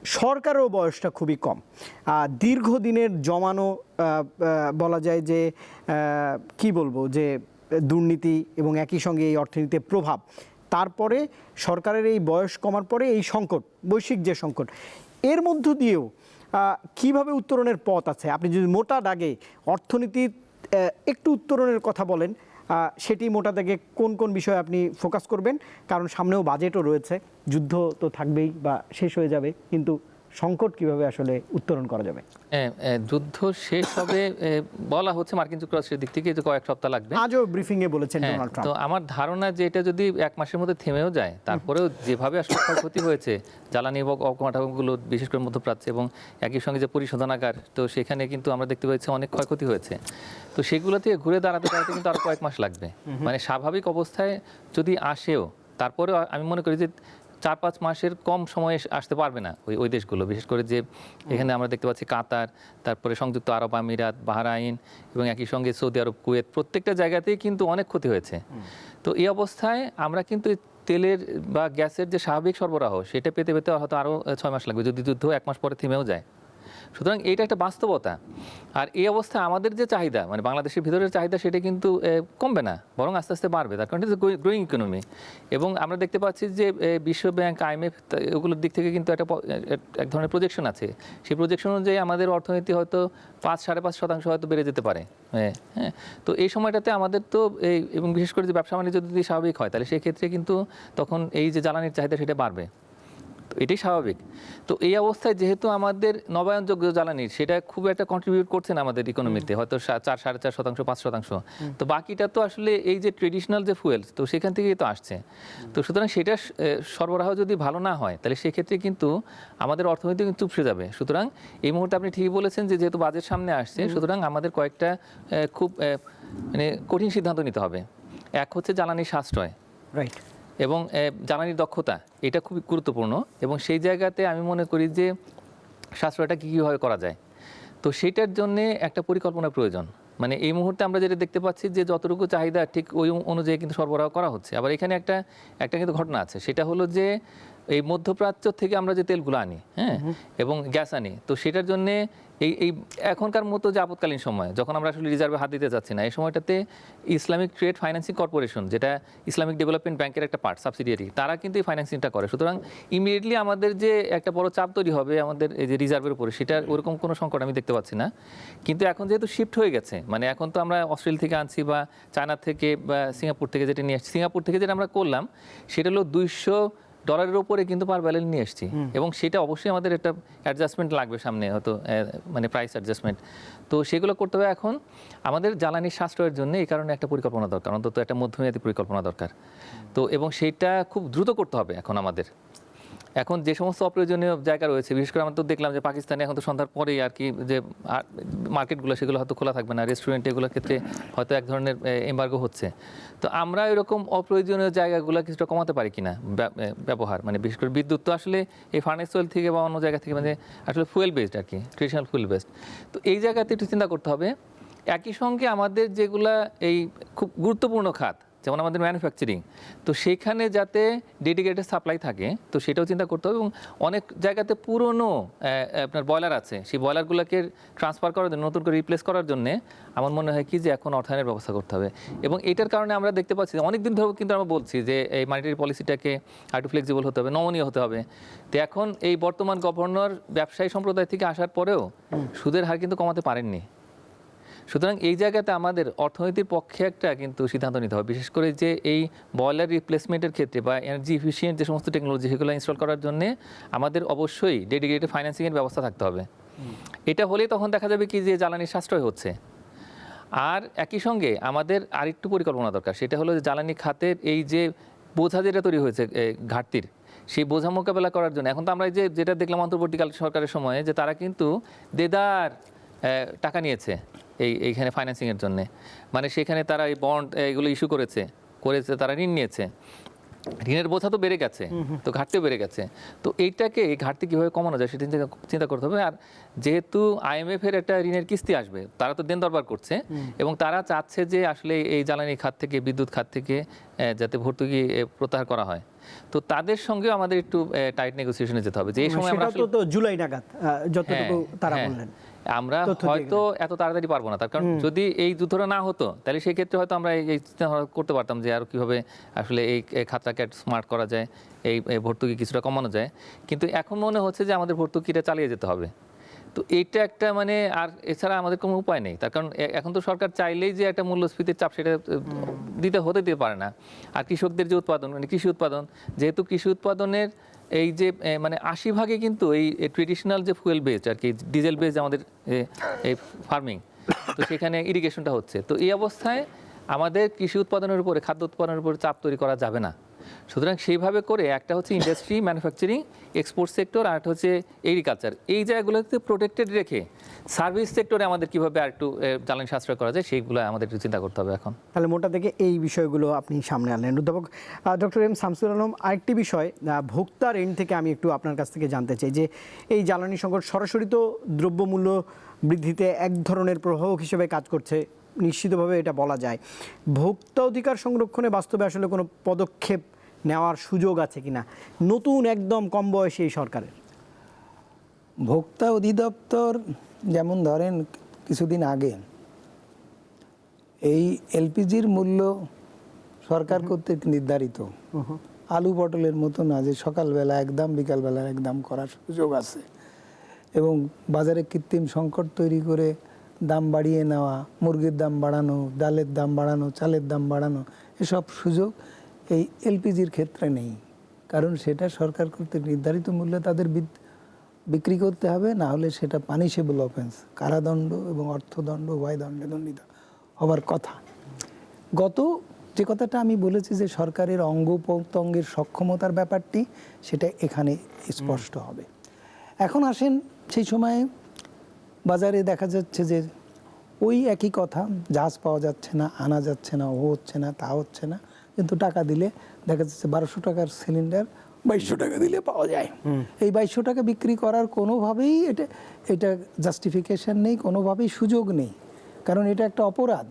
সরকারেরও বয়সটা খুবই কম, দীর্ঘদিনের জমানো বলা যায় যে কি বলবো, যে দুর্নীতি এবং একই সঙ্গে এই অর্থনীতিতে প্রভাব, তারপরে সরকারের এই বয়স কমার পরে এই সংকট, বৈশ্বিক যে সংকট, এর মধ্য দিয়েও কিভাবে উত্তরণের পথ আছে? আপনি যদি মোটা দাগে অর্থনীতির একটু উত্তরণের কথা বলেন, সেটি মোটা দাগে কোন কোন বিষয়ে আপনি ফোকাস করবেন? কারণ সামনেও বাজেটও রয়েছে, যুদ্ধ তো থাকবেই বা শেষ হয়ে যাবে, কিন্তু সংকট কিভাবে আসলে উত্তরণ করা যাবে? যুদ্ধ শেষ হবে বলা হচ্ছে মার্কিন যুক্তরাষ্ট্রের দিক থেকে যে কয়েক সপ্তাহ লাগবে, আজও ব্রিফিংয়ে বলেছেন ডোনাল্ড ট্রাম্প। তো আমার ধারণা যে এটা যদি 1 মাসের মধ্যে থেমেও যায়, তারপরেও যেভাবে আসলে ক্ষয়ক্ষতি হয়েছে জ্বালানি এবং অবকাঠামোগুলো, বিশেষ করে মধ্যপ্রাচ্যে, এবং একই সঙ্গে যে পরিশোধনাগার, তো সেখানে কিন্তু আমরা দেখতে পাচ্ছি অনেক ক্ষয়ক্ষতি হয়েছে। তো সেগুলো থেকে ঘুরে দাঁড়াতে কিন্তু আরো কয়েক মাস লাগবে। মানে স্বাভাবিক অবস্থায় যদি আসেও, তারপরেও আমি মনে করি যে 4-5 মাসের কম সময়ে আসতে পারবে না ওই দেশগুলো। বিশেষ করে যে এখানে আমরা দেখতে পাচ্ছি কাতার, তারপরে সংযুক্ত আরব আমিরাত, বাহরাইন, এবং একই সঙ্গে সৌদি আরব, কুয়েত, প্রত্যেকটা জায়গাতেই কিন্তু অনেক ক্ষতি হয়েছে। তো এই অবস্থায় আমরা কিন্তু তেলের বা গ্যাসের যে স্বাভাবিক সরবরাহ, সেটা পেতে পেতে হয়তো আরও 6 মাস লাগবে, যদি যুদ্ধ 1 মাস পরে থেমেও যায়। সুতরাং এইটা একটা বাস্তবতা। আর এই অবস্থায় আমাদের যে চাহিদা, মানে বাংলাদেশের ভিতরের চাহিদা, সেটা কিন্তু কমবে না, বরং আস্তে আস্তে বাড়বে। তার কারণ এটা গ্রোয়িং ইকোনমি। এবং আমরা দেখতে পাচ্ছি যে বিশ্ব ব্যাংক, IMF, এগুলোর দিক থেকে কিন্তু এক ধরনের প্রজেকশন আছে। সেই প্রজেকশন অনুযায়ী আমাদের অর্থনীতি হয়তো 5-5.5% হয়তো বেড়ে যেতে পারে। হ্যাঁ, তো এই সময়টাতে আমাদের তো এবং বিশেষ করে যে ব্যবসা বাণিজ্য যদি স্বাভাবিক হয়, তাহলে সেক্ষেত্রে কিন্তু তখন এই যে জ্বালানির চাহিদা, সেটা বাড়বে। এটাই স্বাভাবিক। তো এই অবস্থায় যেহেতু আমাদের নবায়নযোগ্য জ্বালানির সেটা খুব একটা কন্ট্রিবিউট করছে না আমাদের ইকোনমিতে, হয়তো 4-4.5%, 5%, তো বাকিটা তো আসলে এই যে ট্রেডিশনাল যে ফুয়েল, তো সেখান থেকেই তো আসছে। তো সুতরাং সেটা সরবরাহ যদি ভালো না হয়, তাহলে সেক্ষেত্রে কিন্তু আমাদের অর্থনীতি কিন্তু চুপসে যাবে। সুতরাং এই মুহূর্তে আপনি ঠিকই বলেছেন যে যেহেতু বাজেট সামনে আসছে, সুতরাং আমাদের কয়েকটা খুব মানে কঠিন সিদ্ধান্ত নিতে হবে। এক হচ্ছে জ্বালানির সাশ্রয়, রাইট, এবং জ্বালানির দক্ষতা, এটা খুবই গুরুত্বপূর্ণ। এবং সেই জায়গাতে আমি মনে করি যে সাশ্রয়টা কীভাবে করা যায়, তো সেটার জন্যে একটা পরিকল্পনার প্রয়োজন। মানে এই মুহূর্তে আমরা যেটা দেখতে পাচ্ছি যে যতটুকু চাহিদা ঠিক ওই অনুযায়ী কিন্তু সরবরাহ করা হচ্ছে। আবার এখানে একটা কিন্তু ঘটনা আছে, সেটা হলো যে এই মধ্যপ্রাচ্য থেকে আমরা যে তেলগুলো আনি, হ্যাঁ, এবং গ্যাস আনি, তো সেটার জন্যে এই এখনকার মতো যে আপৎকালীন সময়, যখন আমরা আসলে রিজার্ভে হাত দিতে চাচ্ছি না, এই সময়টাতে ইসলামিক ট্রেড ফাইন্যান্সিং কর্পোরেশন, যেটা ইসলামিক ডেভেলপমেন্ট ব্যাংকের একটা পার্ট, সাবসিডিয়ারি, তারা কিন্তু এই ফাইন্যান্সিংটা করে। সুতরাং ইমিডিয়েটলি আমাদের যে একটা বড় চাপ তৈরি হবে আমাদের এই যে রিজার্ভের উপরে, সেটার ওরকম কোনো সংকট আমি দেখতে পাচ্ছি না। কিন্তু এখন যেহেতু শিফট হয়ে গেছে, মানে এখন তো আমরা অস্ট্রেলিয়া থেকে আনছি বা চায়না থেকে বা সিঙ্গাপুর থেকে যেটা নিয়ে আসছি, সিঙ্গাপুর থেকে যেটা আমরা করলাম সেটা হলো $200 উপরে কিন্তু পার ব্যারেল নিয়ে এসেছি। এবং সেটা অবশ্যই আমাদের একটা অ্যাডজাস্টমেন্ট লাগবে সামনে, হয়তো মানে প্রাইস অ্যাডজাস্টমেন্ট, তো সেগুলো করতে হবে। এখন আমাদের জ্বালানির সাশ্রয়ের জন্য এই কারণে একটা পরিকল্পনা দরকার, অন্তত একটা মধ্যমেয়াদী পরিকল্পনা দরকার। তো এবং সেইটা খুব দ্রুত করতে হবে। এখন যে সমস্ত অপ্রয়োজনীয় জায়গা রয়েছে, বিশেষ করে আমরা তো দেখলাম যে পাকিস্তানে এখন তো সন্ধ্যার পরেই আর কি যে মার্কেটগুলো, সেগুলো হয়তো খোলা থাকবে না, রেস্টুরেন্ট, এগুলোর ক্ষেত্রে হয়তো এক ধরনের এমবার্গো হচ্ছে। তো আমরা এরকম অপ্রয়োজনীয় জায়গাগুলো কিছুটা কমাতে পারি কিনা ব্যবহার, মানে বিশেষ করে বিদ্যুৎ তো আসলে এই ফার্নেস অয়েল থেকে বা অন্য জায়গা থেকে, মানে আসলে ফুয়েল বেসড আর কি, ট্রেডিশনাল ফুয়েল বেসড। তো এই জায়গাতে একটু চিন্তা করতে হবে। একই সঙ্গে আমাদের যেগুলা এই খুব গুরুত্বপূর্ণ খাত, যেমন আমাদের ম্যানুফ্যাকচারিং, তো সেখানে যাতে ডেডিকেটেড সাপ্লাই থাকে, তো সেটাও চিন্তা করতে হবে। এবং অনেক জায়গাতে পুরনো আপনার বয়লার আছে, সেই বয়লারগুলোকে ট্রান্সফার করার জন্য, নতুন করে রিপ্লেস করার জন্য আমার মনে হয় কি যে এখন অর্থায়নের ব্যবস্থা করতে হবে। এবং এটার কারণে আমরা দেখতে পাচ্ছি অনেক দিন ধরে কিন্তু আমরা বলছি যে এই মনিটারি পলিসিটাকে আরেকটু ফ্লেক্সিবল হতে হবে, নমনীয় হতে হবে। তো এখন এই বর্তমান গভর্নর ব্যবসায়ী সম্প্রদায় থেকে আসার পরেও সুদের হার কিন্তু কমাতে পারেননি। সুতরাং এই জায়গাতে আমাদের অর্থনীতির পক্ষে একটা কিন্তু সিদ্ধান্ত নিতে হবে, বিশেষ করে যে এই বয়লার রিপ্লেসমেন্টের ক্ষেত্রে বা এনার্জি এফিসিয়েন্ট যে সমস্ত টেকনোলজি, সেগুলো ইনস্টল করার জন্য আমাদের অবশ্যই ডেডিকেটেড ফাইন্যান্সিংয়ের ব্যবস্থা থাকতে হবে। এটা হলে তখন দেখা যাবে কি যে জ্বালানির সাশ্রয় হচ্ছে। আর একই সঙ্গে আমাদের আরেকটু পরিকল্পনা দরকার, সেটা হলো যে জ্বালানি খাতের এই যে বোঝা যেটা তৈরি হয়েছে ঘাটতির, সেই বোঝা মোকাবেলা করার জন্য এখন তো আমরা এই যে যেটা দেখলাম অন্তর্বর্তীকাল সরকারের সময়ে যে তারা কিন্তু দেদার টাকা নিয়েছে এইখানে ফাইন্যান্সিংয়ের জন্য, মানে সেখানে তারা এই বন্ড এগুলো ইস্যু করেছে তারা ঋণ নিয়েছে, ঋণের বোঝা তো বেড়ে গেছে, তো ঘাটতিও বেড়ে গেছে। তো এইটাকে এই ঘাটতি কীভাবে কমানো যায় সেটা চিন্তা করতে হবে। আর যেহেতু IMF এর একটা ঋণের কিস্তি আসবে, তারা তো দেন দরবার করছে এবং তারা চাচ্ছে যে আসলে এই জ্বালানি খাত থেকে বিদ্যুৎ খাত থেকে যাতে ভর্তুকি প্রত্যাহার করা হয়, তো তাদের সঙ্গেও আমাদের একটু টাইট নেগোসিয়েশনে যেতে হবে যে এই সময় আমরা সেটা তো জুলাই নাগাদ যতটুকু তারা বললেন। আমরা হয়তো এত তাড়াতাড়ি পারবো না, তার কারণ যদি এই যুদ্ধটা না হতো তাহলে সেই ক্ষেত্রে হয়তো আমরা এই চিন্তা করতে পারতাম যে আর কিভাবে আসলে এই খাতটাকে স্মার্ট করা যায়, এই ভর্তুকি কিছুটা কমানো যায়। কিন্তু এখন মনে হচ্ছে যে আমাদের ভর্তুকিটা চালিয়ে যেতে হবে। তো এইটা একটা মানে আর এছাড়া আমাদের কোনো উপায় নেই, তার কারণ এখন তো সরকার চাইলেই যে একটা মূল্যস্ফীতির চাপ সেটা দিতে পারে না। আর কৃষকদের যে উৎপাদন মানে কৃষি উৎপাদন, যেহেতু কৃষি উৎপাদনের এই যে মানে 80% কিন্তু এই ট্রেডিশনাল যে ফুয়েল বেসড আর কি ডিজেল বেসড আমাদের এই ফার্মিং, তো সেখানে ইরিগেশনটা হচ্ছে। তো এই অবস্থায় আমাদের কৃষি উৎপাদনের উপরে খাদ্য উৎপাদনের উপরে চাপ তৈরি করা যাবে না। সুতরাং সেইভাবে করে একটা হচ্ছে ইন্ডাস্ট্রি, ম্যানুফ্যাকচারিং, এক্সপোর্ট সেক্টর, আর একটা হচ্ছে এগ্রিকালচার, এই জায়গাগুলোতে প্রোটেক্টেড রেখে সার্ভিস সেক্টরে আমাদের কীভাবে আর একটু জ্বালানি সাশ্রয় করা যায় সেইগুলো আমাদের একটু চিন্তা করতে হবে এখন। তাহলে মোটা থেকে এই বিষয়গুলো আপনি সামনে আনলেন। অধ্যাপক ডক্টর এম শামসুল আলম, আরেকটি বিষয় ভোক্তার এন্ড থেকে আমি একটু আপনার কাছ থেকে জানতে চাই যে এই জ্বালানি সংকট সরাসরি তো দ্রব্যমূল্য বৃদ্ধিতে এক ধরনের প্রভাবক হিসেবে কাজ করছে, নিশ্চিতভাবে এটা বলা যায়। ভোক্তা অধিকার সংরক্ষণে বাস্তবে আসলে কোনো পদক্ষেপ নেওয়ার সুযোগ আছে কিনা নতুন একদম কম বয়সী এই সরকারের? ভোক্তা অধিদপ্তর যেমন ধরেন কিছুদিন আগে এই এলপিজির মূল্য সরকার কর্তৃক নির্ধারিত, আলু পটলের মতো না যে সকালবেলা একদম বিকালবেলা একদম করার সুযোগ আছে, এবং বাজারে কৃত্রিম সংকট তৈরি করে দাম বাড়িয়ে নেওয়া, মুরগির দাম বাড়ানো, ডালের দাম বাড়ানো, চালের দাম বাড়ানো, এসব সুযোগ এই এলপিজির ক্ষেত্রে নেই। কারণ সেটা সরকার কর্তৃক নির্ধারিত মূল্যে তাদের বিক্রি করতে হবে, না হলে সেটা পানিশেবল অফেন্স, কারাদণ্ড এবং অর্থদণ্ড উভয় দণ্ডে দণ্ডিত হবার কথা। গত যে কথাটা আমি বলেছি যে সরকারের অঙ্গ প্রত্যঙ্গের সক্ষমতার ব্যাপারটি, সেটা এখানে স্পষ্ট হবে। এখন আসেন সেই সময়ে বাজারে দেখা যাচ্ছে যে ওই একই কথা, জাহাজ পাওয়া যাচ্ছে না, আনা যাচ্ছে না, ও হচ্ছে না, তা হচ্ছে না, কিন্তু টাকা দিলে দেখা যাচ্ছে 1200 টাকার সিলিন্ডার 2200 টাকা দিলে পাওয়া যায়। এই 2200 টাকা বিক্রি করার কোনোভাবেই এটা জাস্টিফিকেশন নেই, কোনোভাবেই সুযোগ নেই, কারণ এটা একটা অপরাধ,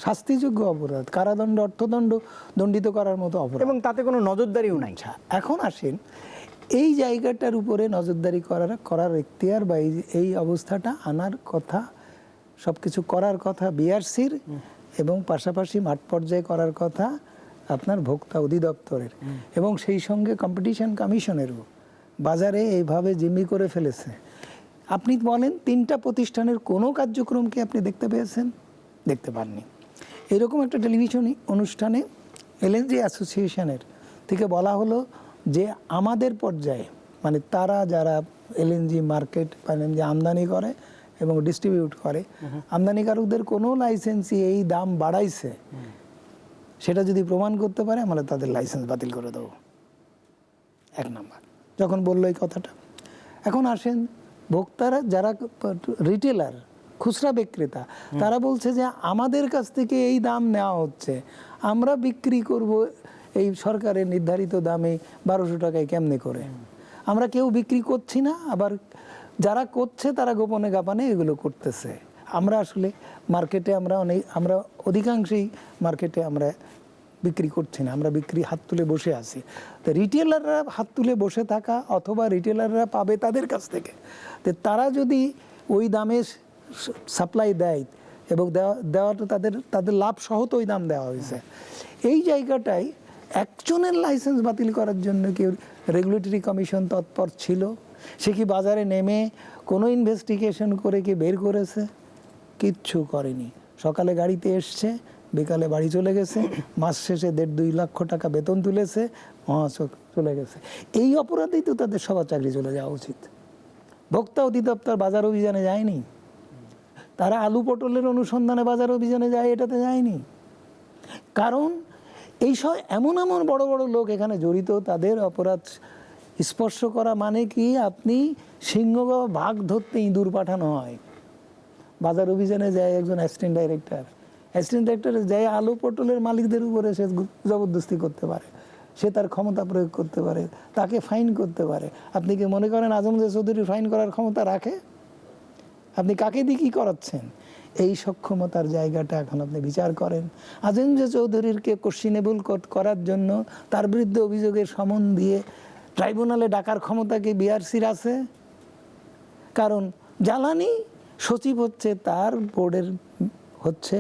শাস্তিযোগ্য অপরাধ, কারাদণ্ড অর্থদণ্ড দণ্ডিত করার মতো অপরাধ, এবং তাতে কোনো নজরদারিও নাই। এখন আসেন এই জায়গাটার উপরে নজরদারি করার এখতিয়ার বা এই অবস্থাটা আনার কথা, সব কিছু করার কথা বিআরসির, এবং পাশাপাশি মাঠ পর্যায়ে করার কথা আপনার ভোক্তা অধিদপ্তরের, এবং সেই সঙ্গে কম্পিটিশন কমিশনেরও। বাজারে এইভাবে জিম্মি করে ফেলেছে। আপনি বলেন 3টা প্রতিষ্ঠানের কোনো কার্যক্রম কি আপনি দেখতে পেয়েছেন? দেখতে পাননি। এরকম একটা টেলিভিশন অনুষ্ঠানে এলএনজি অ্যাসোসিয়েশনের থেকে বলা হলো যে আমাদের পর্যায়ে, মানে তারা যারা এলএনজি মার্কেট বা এলএনজি আমদানি করে এবং ডিস্ট্রিবিউট করে, আমদানিকারকদের কোনো লাইসেন্সই এই দাম বাড়াইছে সেটা যদি প্রমাণ করতে পারে, আমরা তাদের লাইসেন্স বাতিল করে দেবো। 1 নাম্বার যখন বললো এই কথাটা। এখন আসেন ভোক্তারা যারা রিটেলার, খুচরা বিক্রেতা, তারা বলছে যে আমাদের কাছ থেকে এই দাম নেওয়া হচ্ছে, আমরা বিক্রি করব এই সরকারের নির্ধারিত দামে 1200 টাকায় কেমনে করে? আমরা কেউ বিক্রি করছি না, আবার যারা করছে তারা গোপনে গাপানে এগুলো করতেছে। আমরা আসলে মার্কেটে আমরা অধিকাংশই মার্কেটে আমরা বিক্রি করছি না, আমরা বিক্রি হাত তুলে বসে আছি। তো রিটেলাররা হাত তুলে বসে থাকা, অথবা রিটেলাররা পাবে তাদের কাছ থেকে, তো তারা যদি ওই দামে সাপ্লাই দেয়, এবং দেওয়াটা তাদের লাভ সহ তো ওই দাম দেওয়া হয়েছে। এই জায়গাটায় একজনের লাইসেন্স বাতিল করার জন্য কি রেগুলেটরি কমিশন তৎপর ছিল? সে কি বাজারে নেমে কোনো ইনভেস্টিগেশন করে কি বের করেছে? কিচ্ছু করেনি। সকালে গাড়িতে এসছে, বিকালে বাড়ি চলে গেছে, মাস শেষে 1.5-2 লক্ষ টাকা বেতন তুলেছে, মহাচক চলে গেছে। এই অপরাধেই তো তাদের সবার চাকরি চলে যাওয়া উচিত। ভোক্তা অধিদপ্তর বাজার অভিযানে যায়নি, তারা আলু পটলের অনুসন্ধানে বাজার অভিযানে যায়, এটাতে যায়নি। কারণ এই সব এমন বড় বড় লোক এখানে জড়িত, তাদের অপরাধ স্পর্শ করা মানে কি আপনি সিংহ বা বাঘ ধরতে ইঁদুর পাঠানো হয়। বাজার অভিযানে যায় একজন অ্যাসিস্ট্যান্ট ডাইরেক্টর যায় আলু পটলের মালিকদের উপরে সে জবরদস্তি করতে পারে, সে তার ক্ষমতা প্রয়োগ করতে পারে, তাকে ফাইন করতে পারে। আপনি কি মনে করেন আজমজা চৌধুরী ফাইন করার ক্ষমতা রাখে? আপনি কাকে দিয়ে কী করাচ্ছেন? এই সক্ষমতার জায়গাটা এখন আপনি বিচার করেন। আজমজা চৌধুরীকে কোশ্চিনেবল করার জন্য তার বিরুদ্ধে অভিযোগের সমন দিয়ে ট্রাইব্যুনালে ডাকার ক্ষমতা কি বিআরসির আছে? কারণ জ্বালানি সচিব হচ্ছে তার বোর্ডের হচ্ছে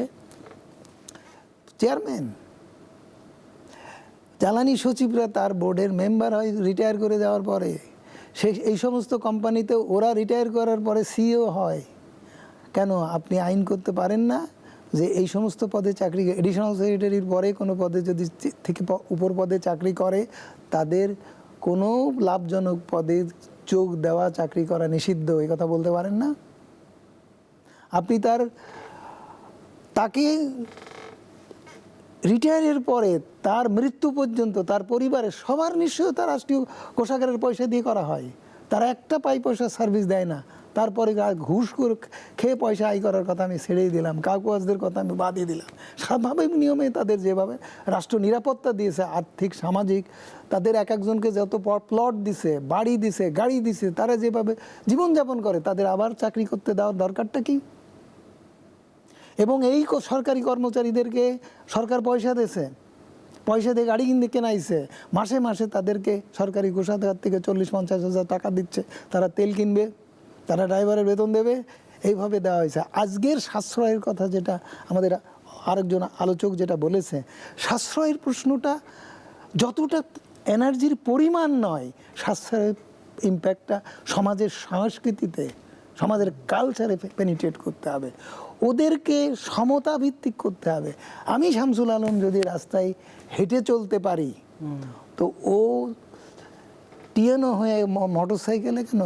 চেয়ারম্যান, জ্বালানি সচিবরা তার বোর্ডের মেম্বার হয় রিটায়ার করে যাওয়ার পরে। এই সমস্ত কোম্পানিতে ওরা রিটায়ার করার পরে সিইও হয়। কেন আপনি আইন করতে পারেন না যে এই সমস্ত পদে চাকরি, এডিশনাল সেক্রেটারির পরে কোনো পদে যদি থেকে উপর পদে চাকরি করে তাদের কোনো লাভজনক পদে যোগ দেওয়া, চাকরি করা নিষিদ্ধ, এই কথা বলতে পারেন না? আপনি তাকে রিটায়ারের পরে তার মৃত্যু পর্যন্ত তার পরিবারের সবার নিশ্চয়তা রাষ্ট্রীয় কোষাগারের পয়সা দিয়ে করা হয়। তারা একটা পয়সা সার্ভিস দেয় না। তারপরে ঘুষ করে খেয়ে পয়সা আয় করার কথা আমি ছেড়েই দিলাম, কাকুয়াজদের কথা আমি বাদই দিলাম। স্বাভাবিক নিয়মে তাদের যেভাবে রাষ্ট্র নিরাপত্তা দিয়েছে, আর্থিক সামাজিক, তাদের এক একজনকে যত প্লট দিছে, বাড়ি দিছে, গাড়ি দিছে, তারা যেভাবে জীবনযাপন করে তাদের আবার চাকরি করতে দেওয়ার দরকারটা কি? এবং এই সরকারি কর্মচারীদেরকে সরকার পয়সা দিয়েছে, পয়সা দিয়ে গাড়ি কিনতে কেনাইছে, মাসে মাসে তাদেরকে সরকারি কোষাগার থেকে 40-50 হাজার টাকা দিচ্ছে, তারা তেল কিনবে, তারা ড্রাইভারের বেতন দেবে, এইভাবে দেওয়া হয়েছে। আজকের সাশ্রয়ের কথা যেটা আমাদের আরেকজন আলোচক যেটা বলেছে, সাশ্রয়ের প্রশ্নটা যতটা এনার্জির পরিমাণ নয়, সাশ্রয়ের ইম্প্যাক্টটা সমাজের সংস্কৃতিতে, সমাজের কালচারে পেনিট্রেট করতে হবে, ওদেরকে সমতা ভিত্তিক করতে হবে। আমি শামসুল আলম যদি রাস্তায় হেঁটে চলতে পারি তো ও টিএনও হয়ে মোটর সাইকেলে কেন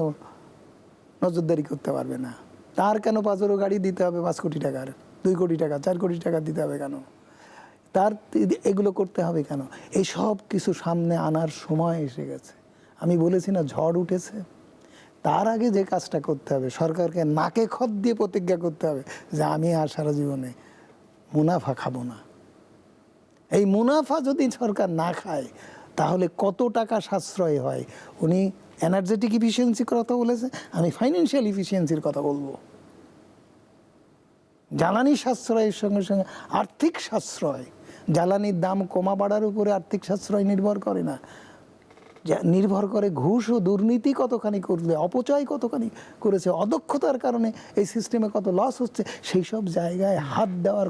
নজরদারি করতে পারবে না? তার কেন পাঁচেরও গাড়ি দিতে হবে 5 কোটি টাকার, 2 কোটি টাকা, 4 কোটি টাকা দিতে হবে কেন? তার এগুলো করতে হবে কেন? এই সব কিছু সামনে আনার সময় এসে গেছে। আমি বলেছি না ঝড় উঠেছে, তার আগে যে কাজটা করতে হবে, সরকারকে নাকে খত দিয়ে প্রতিজ্ঞা করতে হবে যে আমি আর সারা জীবনে মুনাফা খাবো না। এই মুনাফা যদি সরকার না খায় তাহলে কত টাকা সাশ্রয় হয়? উনি এনার্জেটিক ইফিসিয়েন্সির কথা বলেছে, আমি ফাইন্যান্সিয়াল ইফিসিয়েন্সির কথা বলবো। জ্বালানি সাশ্রয়ের সঙ্গে সঙ্গে আর্থিক সাশ্রয়, জ্বালানির দাম কমা বাড়ার উপরে আর্থিক সাশ্রয় নির্ভর করে না, নির্ভর করে ঘুষ ও দুর্নীতি কতখানি করলে, অপচয় কতখানি করেছে, অদক্ষতার কারণে এই সিস্টেমে কত লস হচ্ছে, সেই সব জায়গায় হাত দেওয়ার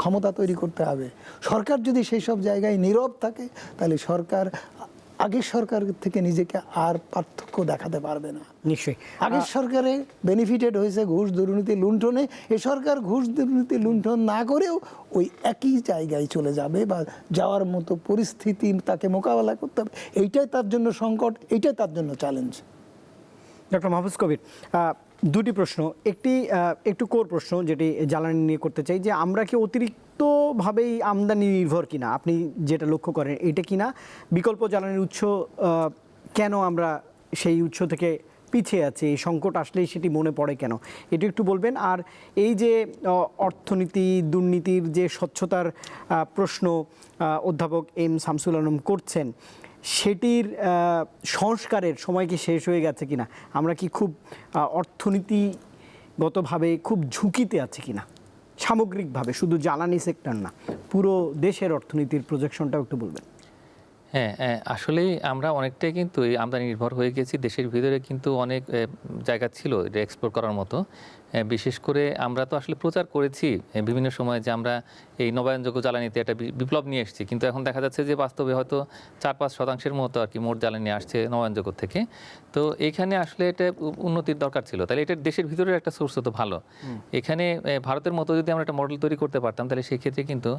ক্ষমতা তৈরি করতে হবে। সরকার যদি সেই সব জায়গায় নীরব থাকে তাহলে সরকার আগের সরকার থেকে নিজেকে আর পার্থক্য দেখাতে পারবে না। নিশ্চয়ই আগের সরকারে বেনিফিটেড হয়েছে ঘুষ দুর্নীতি লুণ্ঠনে, এ সরকার ঘুষ দুর্নীতি লুণ্ঠন না করেও ওই একই জায়গায় চলে যাবে বা যাওয়ার মতো পরিস্থিতি তাকে মোকাবেলা করতে হবে। এইটাই তার জন্য সংকট, এইটাই তার জন্য চ্যালেঞ্জ। ডক্টর মাহফুজ কবির, দুটি প্রশ্ন, একটু কোর প্রশ্ন যেটি জ্বালানি নিয়ে করতে চাই, যে আমরা কি অতিরিক্তভাবেই আমদানি নির্ভর কিনা, আপনি যেটা লক্ষ্য করেন এটা কিনা? বিকল্প জ্বালানির উৎস কেন আমরা সেই উৎস থেকে পিছিয়ে আছি, এই সংকট আসলেই সেটি মনে পড়ে কেন, এটা একটু বলবেন। আর এই যে অর্থনীতি দুর্নীতির যে স্বচ্ছতার প্রশ্ন অধ্যাপক এম শামসুল আলম করছেন, সেটির সংস্কারের সময় কি শেষ হয়ে গেছে কিনা? আমরা কি খুব অর্থনীতিগতভাবে খুব ঝুঁকিতে আছি কিনা, সামগ্রিকভাবে, শুধু জ্বালানি সেক্টর না, পুরো দেশের অর্থনীতির প্রজেকশনটাও একটু বলবেন। হ্যাঁ, আসলেই আমরা অনেকটাই কিন্তু এই আমদানি নির্ভর হয়ে গেছি। দেশের ভিতরে কিন্তু অনেক জায়গা ছিল এটা এক্সপ্লোর করার মতো। বিশেষ করে আমরা তো আসলে প্রচার করেছি বিভিন্ন সময় যে আমরা এই নবায়নযোগ্য জ্বালানিতে একটা বিপ্লব নিয়ে এসেছি, কিন্তু এখন দেখা যাচ্ছে যে বাস্তবে হয়তো 4-5% মতো আর কি মোট জ্বালানি আসছে নবায়নযোগ্য থেকে। তো এইখানে আসলে এটা উন্নতির দরকার ছিল, তাহলে এটা দেশের ভিতরের একটা সোর্স তো ভালো। এখানে ভারতের মতো যদি আমরা একটা মডেল তৈরি করতে পারতাম তাহলে সেই ক্ষেত্রে কিন্তু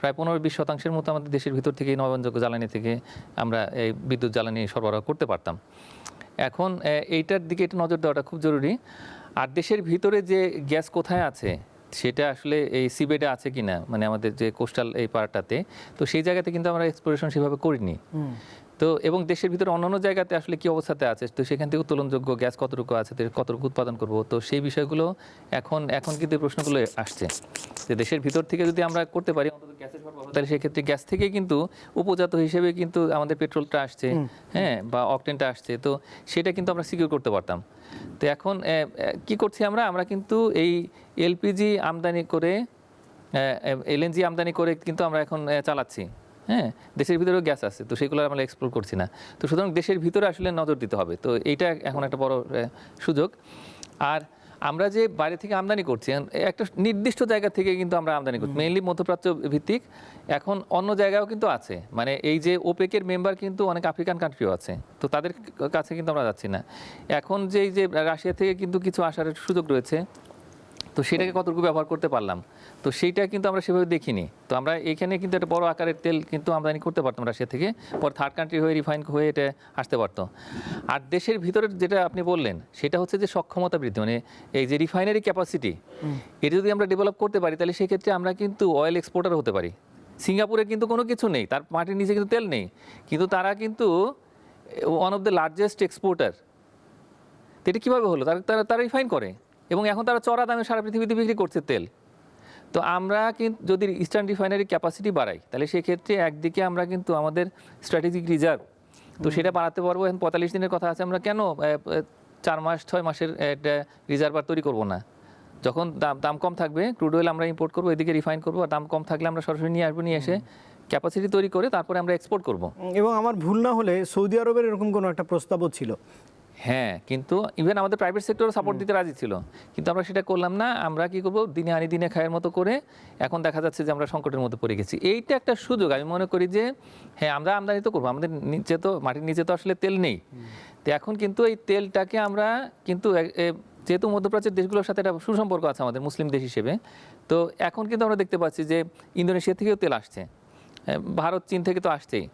প্রায় 15-20% মতো আমাদের দেশের ভিতর থেকে নবায়নযোগ্য জ্বালানি থেকে আমরা এই বিদ্যুৎ জ্বালানি সরবরাহ করতে পারতাম। এখন এইটার দিকে একটু নজর দেওয়াটা খুব জরুরি। আর দেশের ভিতরে যে গ্যাস কোথায় আছে সেটা আসলে এই সিবেডে আছে কিনা, মানে আমাদের যে কোস্টাল এই পার্টটাতে, তো সেই জায়গাতে কিন্তু আমরা এক্সপ্লোরেশন সেভাবে করিনি। তো এবং দেশের ভিতরে অন্যান্য জায়গাতে আসলে কি অবস্থাতে আছে, তো সেখান থেকে উত্তোলনযোগ্য গ্যাস কতটুকু আছে, কতটুকু উৎপাদন করব, তো সেই বিষয়গুলো এখন কিন্তু এই প্রশ্নগুলো আসছে যে দেশের ভিতর থেকে যদি আমরা করতে পারি অন্তত গ্যাসের সরবরাহ, তাহলে সেক্ষেত্রে গ্যাস থেকে কিন্তু উপজাত হিসেবে কিন্তু আমাদের পেট্রোলটা আসছে, হ্যাঁ, বা অকটেনটা আসছে, তো সেটা কিন্তু আমরা সিকিউর করতে পারতাম। তো এখন কি করছি আমরা কিন্তু এই এলপিজি আমদানি করে, এলএনজি আমদানি করে কিন্তু আমরা এখন চালাচ্ছি। হ্যাঁ, দেশের ভিতরেও গ্যাস আছে, তো সেগুলো আমরা এক্সপ্লোর করছি না। তো সুতরাং দেশের ভিতরে আসলে নজর দিতে হবে, তো এইটা এখন একটা বড় সুযোগ। আর আমরা যে বাইরে থেকে আমদানি করছি, একটা নির্দিষ্ট জায়গা থেকে কিন্তু আমরা আমদানি করছি, মেইনলি মধ্যপ্রাচ্য ভিত্তিক। এখন অন্য জায়গাও কিন্তু আছে, মানে এই যে ওপেকের মেম্বার কিন্তু অনেক আফ্রিকান কান্ট্রিও আছে, তো তাদের কাছে কিন্তু আমরা যাচ্ছি না। এখন যে রাশিয়া থেকে কিন্তু কিছু আসার সুযোগ রয়েছে, তো সেটাকে কতটুকু ব্যবহার করতে পারলাম, তো সেইটা কিন্তু আমরা সেভাবে দেখিনি। তো আমরা এখানে কিন্তু একটা বড় আকারের তেল কিন্তু আমদানি করতে পারতাম রাশিয়া থেকে, পর থার্ড কান্ট্রি হয়ে রিফাইন হয়ে এটা আসতে পারতো। আর দেশের ভিতরে যেটা আপনি বললেন সেটা হচ্ছে যে সক্ষমতা বৃদ্ধি, মানে এই যে রিফাইনারি ক্যাপাসিটি, এটা যদি আমরা ডেভেলপ করতে পারি তাহলে সেক্ষেত্রে আমরা কিন্তু অয়েল এক্সপোর্টার হতে পারি। সিঙ্গাপুরে কিন্তু কোনো কিছু নেই, তার মাটির নিচে কিন্তু তেল নেই, কিন্তু তারা কিন্তু one of the largest exporter. তো এটা কীভাবে হলো? তারা রিফাইন করে এবং এখন তারা চড়া দামে সারা পৃথিবীতে বিক্রি করছে তেল। তো আমরা কিন্তু যদি ইস্টার্ন রিফাইনারি ক্যাপাসিটি বাড়াই, তাহলে সেক্ষেত্রে একদিকে আমরা কিন্তু আমাদের স্ট্র্যাটেজিক রিজার্ভ, তো সেটা বাড়াতে পারবো। এখন 45 দিনের কথা আছে, আমরা কেন 4 মাস 6 মাসের একটা রিজার্ভ আর তৈরি করবো না? যখন দাম কম থাকবে ক্রুড অয়েল আমরা ইম্পোর্ট করবো, এদিকে রিফাইন করবো, আর দাম কম থাকলে আমরা সরাসরি নিয়ে আসবো, নিয়ে এসে ক্যাপাসিটি তৈরি করে তারপরে আমরা এক্সপোর্ট করব। এবং আমার ভুল না হলে সৌদি আরবের এরকম কোনো একটা প্রস্তাবও ছিল। হ্যাঁ, কিন্তু ইভেন আমাদের প্রাইভেট সেক্টরও সাপোর্ট দিতে রাজি ছিল, কিন্তু আমরা সেটা করলাম না। আমরা কি করবো, দিনে আনি দিনে খায়ের মতো করে এখন দেখা যাচ্ছে যে আমরা সংকটের মধ্যে পড়ে গেছি। এইটা একটা সুযোগ আমি মনে করি যে হ্যাঁ, আমরা আমদানি তো করবো, আমাদের নিচে তো মাটির নিচে তো আসলে তেল নেই। তো এখন কিন্তু এই তেলটাকে আমরা কিন্তু যেহেতু মধ্যপ্রাচ্যের দেশগুলোর সাথে একটা সুসম্পর্ক আছে আমাদের মুসলিম দেশ হিসেবে, তো এখন কিন্তু আমরা দেখতে পাচ্ছি যে ইন্দোনেশিয়া থেকেও তেল আসছে, ভারত চীন থেকে তো আসছেই।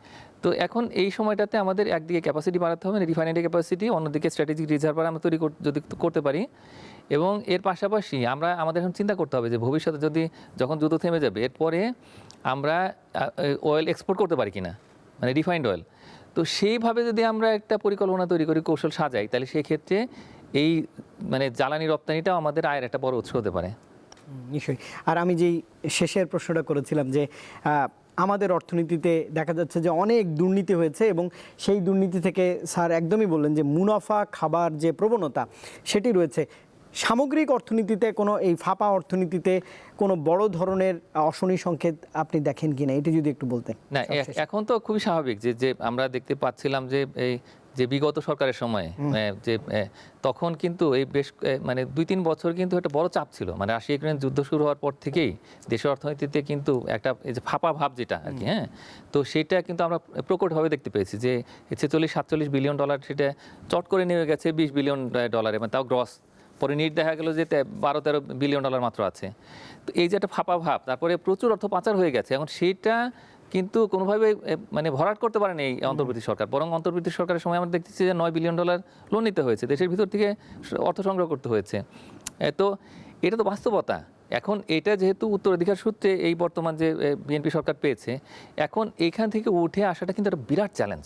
তো এখন এই সময়টাতে আমাদের একদিকে ক্যাপাসিটি বাড়াতে হবে, রিফাইনারি ক্যাপাসিটি, অন্যদিকে স্ট্র্যাটেজিক রিজার্ভার আমরা তৈরি যদি করতে পারি। এবং এর পাশাপাশি আমাদের এখন চিন্তা করতে হবে যে ভবিষ্যতে যখন যুদ্ধ থেমে যাবে, এরপরে আমরা অয়েল এক্সপোর্ট করতে পারি কিনা, মানে রিফাইন্ড অয়েল। তো সেইভাবে যদি আমরা একটা পরিকল্পনা তৈরি করি, কৌশল সাজাই, তাহলে সেক্ষেত্রে এই মানে জ্বালানি রপ্তানিটাও আমাদের আয়ের একটা বড় উৎস হতে পারে। নিশ্চয়ই। আর আমি যেই শেষের প্রশ্নটা করেছিলাম যে আমাদের অর্থনীতিতে দেখা যাচ্ছে যে অনেক দুর্নীতি হয়েছে, এবং সেই দুর্নীতি থেকে স্যার একদমই বললেন যে মুনাফা খাবার যে প্রবণতা সেটি রয়েছে। সামগ্রিক অর্থনীতিতে কোনো এই ফাঁপা অর্থনীতিতে কোনো বড় ধরনের অশনি সংকেত আপনি দেখেন কিনা, এটি যদি একটু বলতেন। না, এখন তো খুবই স্বাভাবিক যে আমরা দেখতে পাচ্ছিলাম যে এই যে বিগত সরকারের সময় যে তখন কিন্তু এই বেশ মানে 2-3 বছর কিন্তু একটা বড় চাপ ছিল, মানে রাশিয়া-ইউক্রেন যুদ্ধ শুরু হওয়ার পর থেকেই দেশের অর্থনীতিতে কিন্তু একটা এই যে ফাঁপা ভাব যেটা আর কি, হ্যাঁ, তো সেটা কিন্তু আমরা প্রকটভাবে দেখতে পেয়েছি যে 46-47 বিলিয়ন ডলার সেটা চট করে নেমে গেছে 20 বিলিয়ন ডলারে, মানে তাও গ্রস। পরে নিট দেখা গেল যে 12-13 বিলিয়ন ডলার মাত্র আছে। তো এই যে একটা ফাঁপা ভাব, তারপরে প্রচুর অর্থ পাচার হয়ে গেছে। এখন সেইটা কিন্তু কোনোভাবে মানে ভরাট করতে পারেনি এই অন্তর্বর্তী সরকার, বরং অন্তর্বর্তী সরকারের সময় আমরা দেখতেছি যে 9 বিলিয়ন ডলার লোন নিতে হয়েছে, দেশের ভিতর থেকে অর্থ সংগ্রহ করতে হয়েছে। তো এটা তো বাস্তবতা। এখন এটা যেহেতু উত্তরাধিকার সূত্রে এই বর্তমান যে বিএনপি সরকার পেয়েছে, এখন এইখান থেকে উঠে আসাটা কিন্তু একটা বিরাট চ্যালেঞ্জ।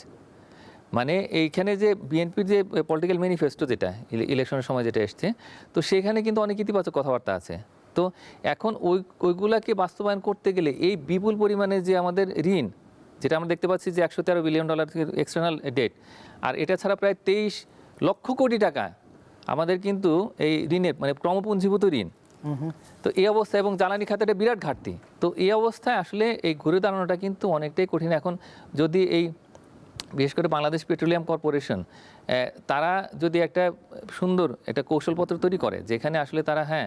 মানে এইখানে যে বিএনপির যে পলিটিক্যাল ম্যানিফেস্টো যেটা ইলেকশনের সময় যেটা এসছে, তো সেখানে কিন্তু অনেক ইতিবাচক কথাবার্তা আছে। তো এখন ওইগুলাকে বাস্তবায়ন করতে গেলে এই বিপুল পরিমাণে যে আমাদের ঋণ, যেটা আমরা দেখতে পাচ্ছি যে 113 বিলিয়ন ডলার এক্সটার্নাল ডেট, আর এটা ছাড়া প্রায় 23 লক্ষ কোটি টাকা আমাদের কিন্তু এই ঋণের মানে ক্রমপুঞ্জীভূত ঋণ। তো এই অবস্থা, এবং জ্বালানি খাতের বিরাট ঘাটতি, তো এই অবস্থায় আসলে এই ঘুরে দাঁড়ানোটা কিন্তু অনেকটাই কঠিন। এখন যদি এই বিশেষ করে বাংলাদেশ পেট্রোলিয়াম কর্পোরেশন তারা যদি একটা সুন্দর একটা কৌশলপত্র তৈরি করে, যেখানে আসলে তারা হ্যাঁ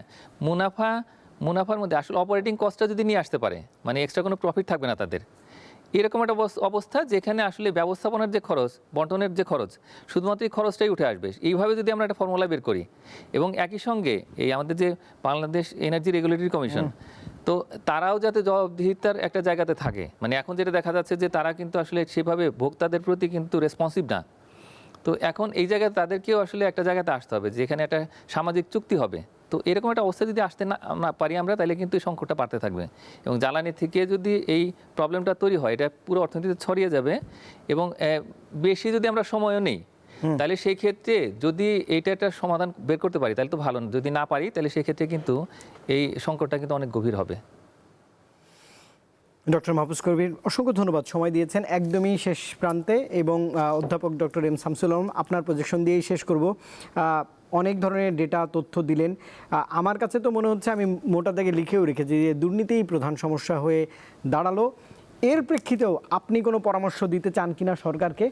মুনাফার মধ্যে আসলে অপারেটিং কস্টটা যদি নিয়ে আসতে পারে, মানে এক্সট্রা কোনো প্রফিট থাকবে না তাদের, এরকম একটা অবস্থা যেখানে আসলে ব্যবস্থাপনার যে খরচ, বন্টনের যে খরচ, শুধুমাত্র এই খরচটাই উঠে আসবে। এইভাবে যদি আমরা একটা ফর্মুলা বের করি, এবং একই সঙ্গে এই আমাদের যে বাংলাদেশ এনার্জি রেগুলেটরি কমিশন, তো তারাও যাতে জবাবদিহিতার একটা জায়গাতে থাকে। মানে এখন যেটা দেখা যাচ্ছে যে তারা কিন্তু আসলে সেভাবে ভোক্তাদের প্রতি কিন্তু রেসপন্সিভ না। তো এখন এই জায়গায় তাদেরকেও আসলে একটা জায়গাতে আসতে হবে যেখানে একটা সামাজিক চুক্তি হবে, তো এরকম একটা অবস্থা যদি আসতে না না পারি আমরা, তাহলে কিন্তু এই সংকটটা বাড়তে থাকবে এবং জ্বালানি থেকে যদি এই প্রবলেমটা তৈরি হয়, এটা পুরো অর্থনীতিতে ছড়িয়ে যাবে এবং বেশি যদি আমরা সময়ও নেই, তাহলে সেই ক্ষেত্রে যদি এইটা একটা সমাধান বের করতে পারি তাহলে তো ভালো, যদি না পারি তাহলে সেই ক্ষেত্রে কিন্তু এই সংকটটা কিন্তু অনেক গভীর হবে। ডক্টর মাহফুজ কবির, অসংখ্য ধন্যবাদ, সময় দিয়েছেন একদমই শেষ প্রান্তে। এবং অধ্যাপক ডক্টর এম শামসুল আলম, আপনার প্রজেকশন দিয়েই শেষ করব। অনেক ধরনের ডেটা তথ্য দিলেন। আমার কাছে তো মনে হচ্ছে, আমি মোটা দাগে লিখেও রেখেছি, যে দুর্নীতিই প্রধান সমস্যা হয়ে দাঁড়ালো। এর প্রেক্ষিতেও আপনি কোনো পরামর্শ দিতে চান কিনা সরকারকে,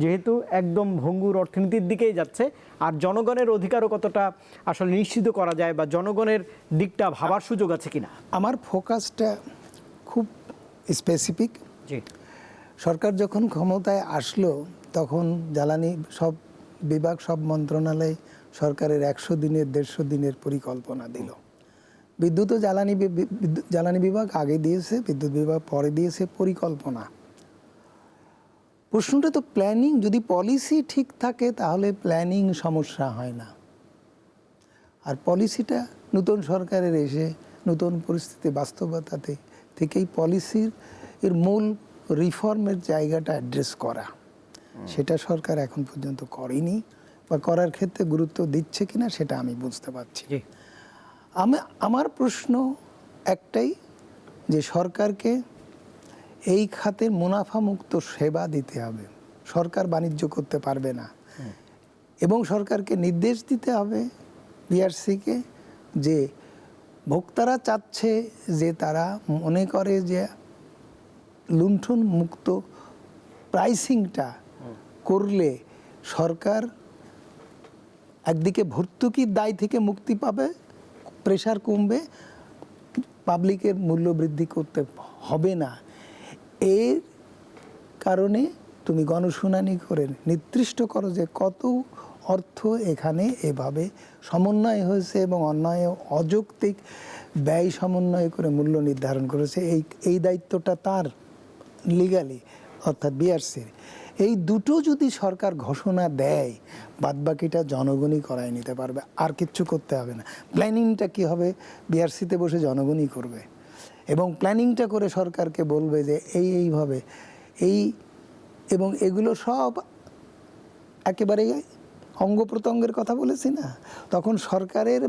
যেহেতু একদম ভঙ্গুর অর্থনীতির দিকেই যাচ্ছে, আর জনগণের অধিকারও কতটা আসলে নিশ্চিত করা যায়, বা জনগণের দিকটা ভাবার সুযোগ আছে কিনা? আমার ফোকাসটা খুব স্পেসিফিক। জি, সরকার যখন ক্ষমতায় আসলো তখন জ্বালানি সব বিভাগ, সব মন্ত্রণালয় সরকারের 100 দিনের 150 দিনের পরিকল্পনা দিল। বিদ্যুৎ ও জ্বালানি বিভাগ আগে দিয়েছে, বিদ্যুৎ বিভাগ পরে দিয়েছে পরিকল্পনা। প্রশ্নটা তো প্ল্যানিং, যদি পলিসি ঠিক থাকে তাহলে প্ল্যানিং সমস্যা হয় না। আর পলিসিটা নতুন সরকারের এসে নতুন পরিস্থিতি বাস্তবতাতে থেকেই পলিসির এর মূল রিফর্মের জায়গাটা অ্যাড্রেস করা, সেটা সরকার এখন পর্যন্ত করেনি, বা করার ক্ষেত্রে গুরুত্ব দিচ্ছে কিনা সেটা আমি বুঝতে পারছি। আমার প্রশ্ন একটাই, যে সরকারকে এই খাতের মুনাফামুক্ত সেবা দিতে হবে। সরকার বাণিজ্য করতে পারবে না, এবং সরকারকে নির্দেশ দিতে হবে বিআরসিকে, যে ভোক্তারা চাচ্ছে, যে তারা মনে করে যে লুণ্ঠন মুক্ত প্রাইসিংটা করলে সরকার একদিকে ভর্তুকির দায় থেকে মুক্তি পাবে, প্রেশার কমবে, পাবলিকের মূল্য বৃদ্ধি করতে হবে না। এর কারণে তুমি গণশুনানি করে নির্দিষ্ট করো যে কত অর্থ এখানে এভাবে সমন্বয় হয়েছে, এবং অন্যায় অযৌক্তিক ব্যয় সমন্বয় করে মূল্য নির্ধারণ করেছে। এই দায়িত্বটা তার লিগালি, অর্থাৎ বিআরসির। এই দুটো যদি সরকার ঘোষণা দেয়, বাদবাকিটা জনগণই করায় নিতে পারবে, আর কিচ্ছু করতে হবে না। প্ল্যানিংটা কি হবে, বিআরসিতে বসে জনগণই করবে, এবং প্ল্যানিংটা করে সরকারকে বলবে যে এইভাবে এবং এগুলো সব একেবারে অঙ্গ প্রত্যঙ্গের কথা বলেছি না, তখন সরকারের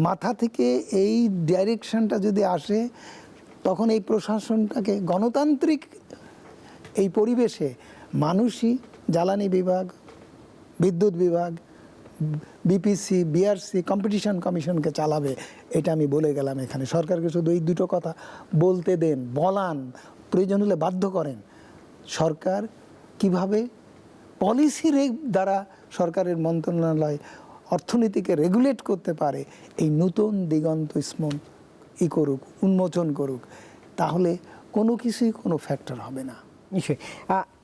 মাথা থেকে এই ডাইরেকশনটা যদি আসে, তখন এই প্রশাসনটাকে গণতান্ত্রিক এই পরিবেশে মানুষই জ্বালানি বিভাগ, বিদ্যুৎ বিভাগ, বিপিসি, বিআরসি, কম্পিটিশন কমিশনকে চালাবে। এটা আমি বলে গেলাম এখানে। সরকারকে শুধু এই দুটো কথা বলতে দেন, বলান, প্রয়োজন হলে বাধ্য করেন। সরকার কিভাবে পলিসির দ্বারা সরকারের মন্ত্রণালয় অর্থনীতিকে রেগুলেট করতে পারে, এই নতুন দিগন্ত করুক, উন্মোচন করুক, তাহলে কোনো কিছুই কোনো ফ্যাক্টর হবে না। নিশ্চয়ই।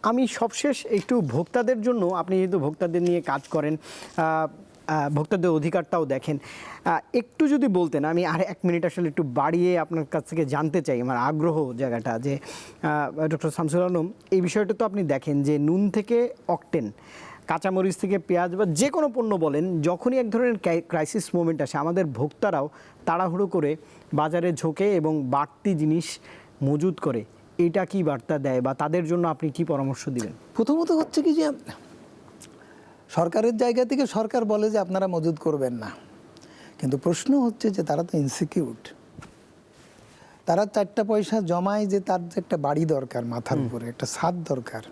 আমি সবশেষ একটু ভোক্তাদের জন্য, আপনি যেহেতু ভোক্তাদের নিয়ে কাজ করেন, ভোক্তাদের অধিকারটাও দেখেন, একটু যদি বলতেন, আমি আর 1 মিনিট আসলে একটু বাড়িয়ে আপনার কাছ থেকে জানতে চাই, আমার আগ্রহ জায়গাটা, যে ডক্টর শামসুল আলম, এই বিষয়টা তো আপনি দেখেন যে নুন থেকে অকটেন, কাঁচামরিচ থেকে পেঁয়াজ, বা যে কোনো পণ্য বলেন, যখনই এক ধরনের ক্রাইসিস মোমেন্ট আসে, আমাদের ভোক্তারাও তাড়াহুড়ো করে বাজারে ঝোঁকে এবং বাড়তি জিনিস মজুত করে। এটা কি বার্তা দেয়, বা তাদের জন্য আপনি কি পরামর্শ দিবেন? প্রথমত হচ্ছে কি, যে সরকারের জায়গা থেকে সরকার বলে যে আপনারা মজুদ করবেন না, কিন্তু প্রশ্ন হচ্ছে যে তারা তো ইনসিকিউর, তারা 4টা পয়সা জমায়, যে তার যে একটা বাড়ি দরকার, মাথার উপরে একটা ছাদ দরকার।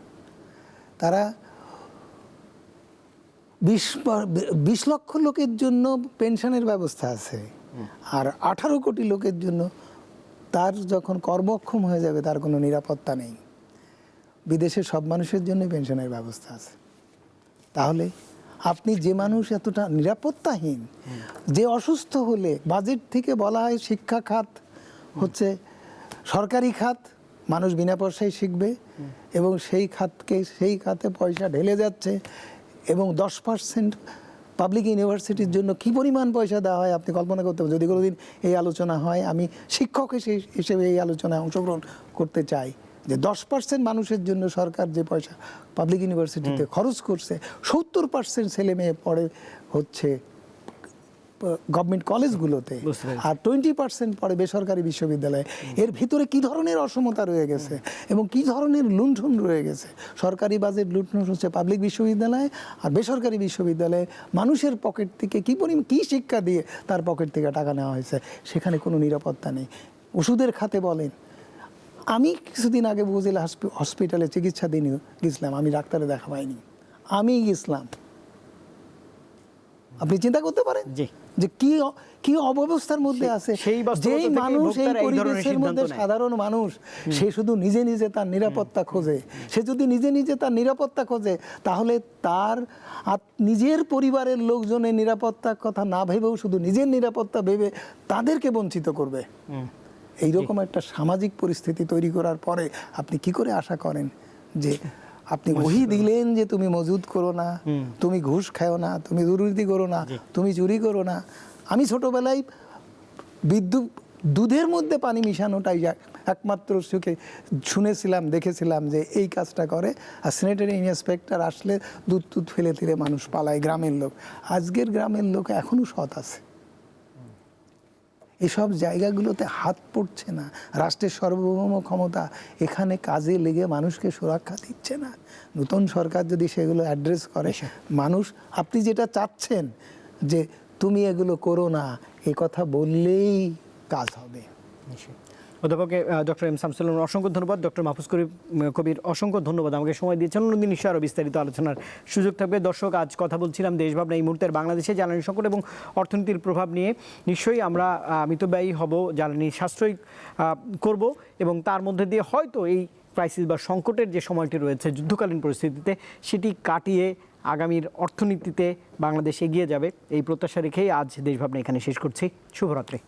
তারা 20 লক্ষ লোকের জন্য পেনশনের ব্যবস্থা আছে, আর 18 কোটি লোকের জন্য তার যখন কর্মক্ষম হয়ে যাবে তার কোনো নিরাপত্তা নেই। বিদেশের সব মানুষের জন্য পেনশনের ব্যবস্থা আছে। তাহলে আপনি যে মানুষ এতটা নিরাপত্তাহীন, যে অসুস্থ হলে বাজেট থেকে বলা হয় শিক্ষা খাত হচ্ছে সরকারি খাত, মানুষ বিনা পয়সায় শিখবে, এবং সেই খাতে পয়সা ঢেলে যাচ্ছে, এবং 10% পাবলিক ইউনিভার্সিটির জন্য কি পরিমাণ পয়সা দেওয়া হয় আপনি কল্পনা করতে পারেন। যদি কোনোদিন এই আলোচনা হয়, আমি শিক্ষক হিসেবে এই আলোচনায় অংশগ্রহণ করতে চাই, যে 10% মানুষের জন্য সরকার যে পয়সা পাবলিক ইউনিভার্সিটিতে খরচ করছে, 70% ছেলে মেয়ে পড়ে হচ্ছে গভর্নমেন্ট কলেজগুলোতে, বুঝতে পেরেছি। আর 20% পড়ে বেসরকারি বিশ্ববিদ্যালয়ে। এর ভিতরে কি ধরনের অসমতা রয়ে গেছে এবং কি ধরনের লুণ্ঠন রয়ে গেছে। সরকারি বাজেট লুণ্ঠন হচ্ছে পাবলিক বিশ্ববিদ্যালয়ে, আর বেসরকারি বিশ্ববিদ্যালয়ে মানুষের পকেট থেকে কি শিক্ষা দিয়ে তার পকেট থেকে টাকা নেওয়া হয়েছে, সেখানে কোনো নিরাপত্তা নেই। ওষুধের খাতে বলেন, আমি কিছুদিন আগে বুঝিল হসপিটালে চিকিৎসা দিন গেছিলাম, আমি ডাক্তারে দেখা পাইনি, আমি গেছিলাম। আপনি চিন্তা করতে পারেন যে কি অব্যবস্থার মধ্যে আছে। যেই মানুষ এই পরিবেশের মধ্যে সাধারণ মানুষ, সে শুধু নিজে নিজে তার নিরাপত্তা খোঁজে। সে যদি নিজে নিজে তার নিরাপত্তা খোঁজে, তাহলে তার নিজের পরিবারের লোকজনের নিরাপত্তার কথা না ভেবেও শুধু নিজের নিরাপত্তা ভেবে তাদেরকে বঞ্চিত করবে। এইরকম একটা সামাজিক পরিস্থিতি তৈরি করার পরে আপনি কি করে আশা করেন যে আপনি ওহি দিলেন যে তুমি মজুদ করো না, তুমি ঘুষ খাও না, তুমি দুর্নীতি করো না, তুমি চুরি করো না। আমি ছোটবেলায় দুধের মধ্যে পানি মিশানোটাই একমাত্র সুখে শুনেছিলাম, দেখেছিলাম যে এই কাজটা করে। আর স্যানিটারি ইন্সপেক্টর আসলে দুধ ফেলে ফেলে মানুষ পালায়, গ্রামের লোক। আজকের গ্রামের লোক এখনো সৎ আছে। এসব জায়গাগুলোতে হাত পড়ছে না। রাষ্ট্রের সার্বভৌম ক্ষমতা এখানে কাজে লেগে মানুষকে সুরক্ষা দিচ্ছে না। নতুন সরকার যদি সেগুলো অ্যাড্রেস করে, মানুষ, আপনি যেটা চাচ্ছেন যে তুমি এগুলো করো না, এই কথা বললেই কাজ হবে। অধ্যাপক ডক্টর এম শামসুল আলম অসংখ্য ধন্যবাদ। ডক্টর মাহফুজ কবির অসংখ্য ধন্যবাদ, আমাকে সময় দিয়েছেন। অন্যদিন নিশ্চয়ই আরও বিস্তারিত আলোচনার সুযোগ থাকবে। দর্শক, আজ কথা বলছিলাম দেশভাবনা, এই মুহূর্তের বাংলাদেশে জ্বালানি সংকট এবং অর্থনীতির প্রভাব নিয়ে। নিশ্চয়ই আমরা মিতব্যয়ী হব, জ্বালানি সাশ্রয় করব, এবং তার মধ্যে দিয়ে হয়তো এই ক্রাইসিস বা সংকটের যে সময়টি রয়েছে যুদ্ধকালীন পরিস্থিতিতে, সেটি কাটিয়ে আগামীর অর্থনীতিতে বাংলাদেশ এগিয়ে যাবে, এই প্রত্যাশা রেখেই আজ দেশভাবনা এখানে শেষ করছি। শুভরাত্রি।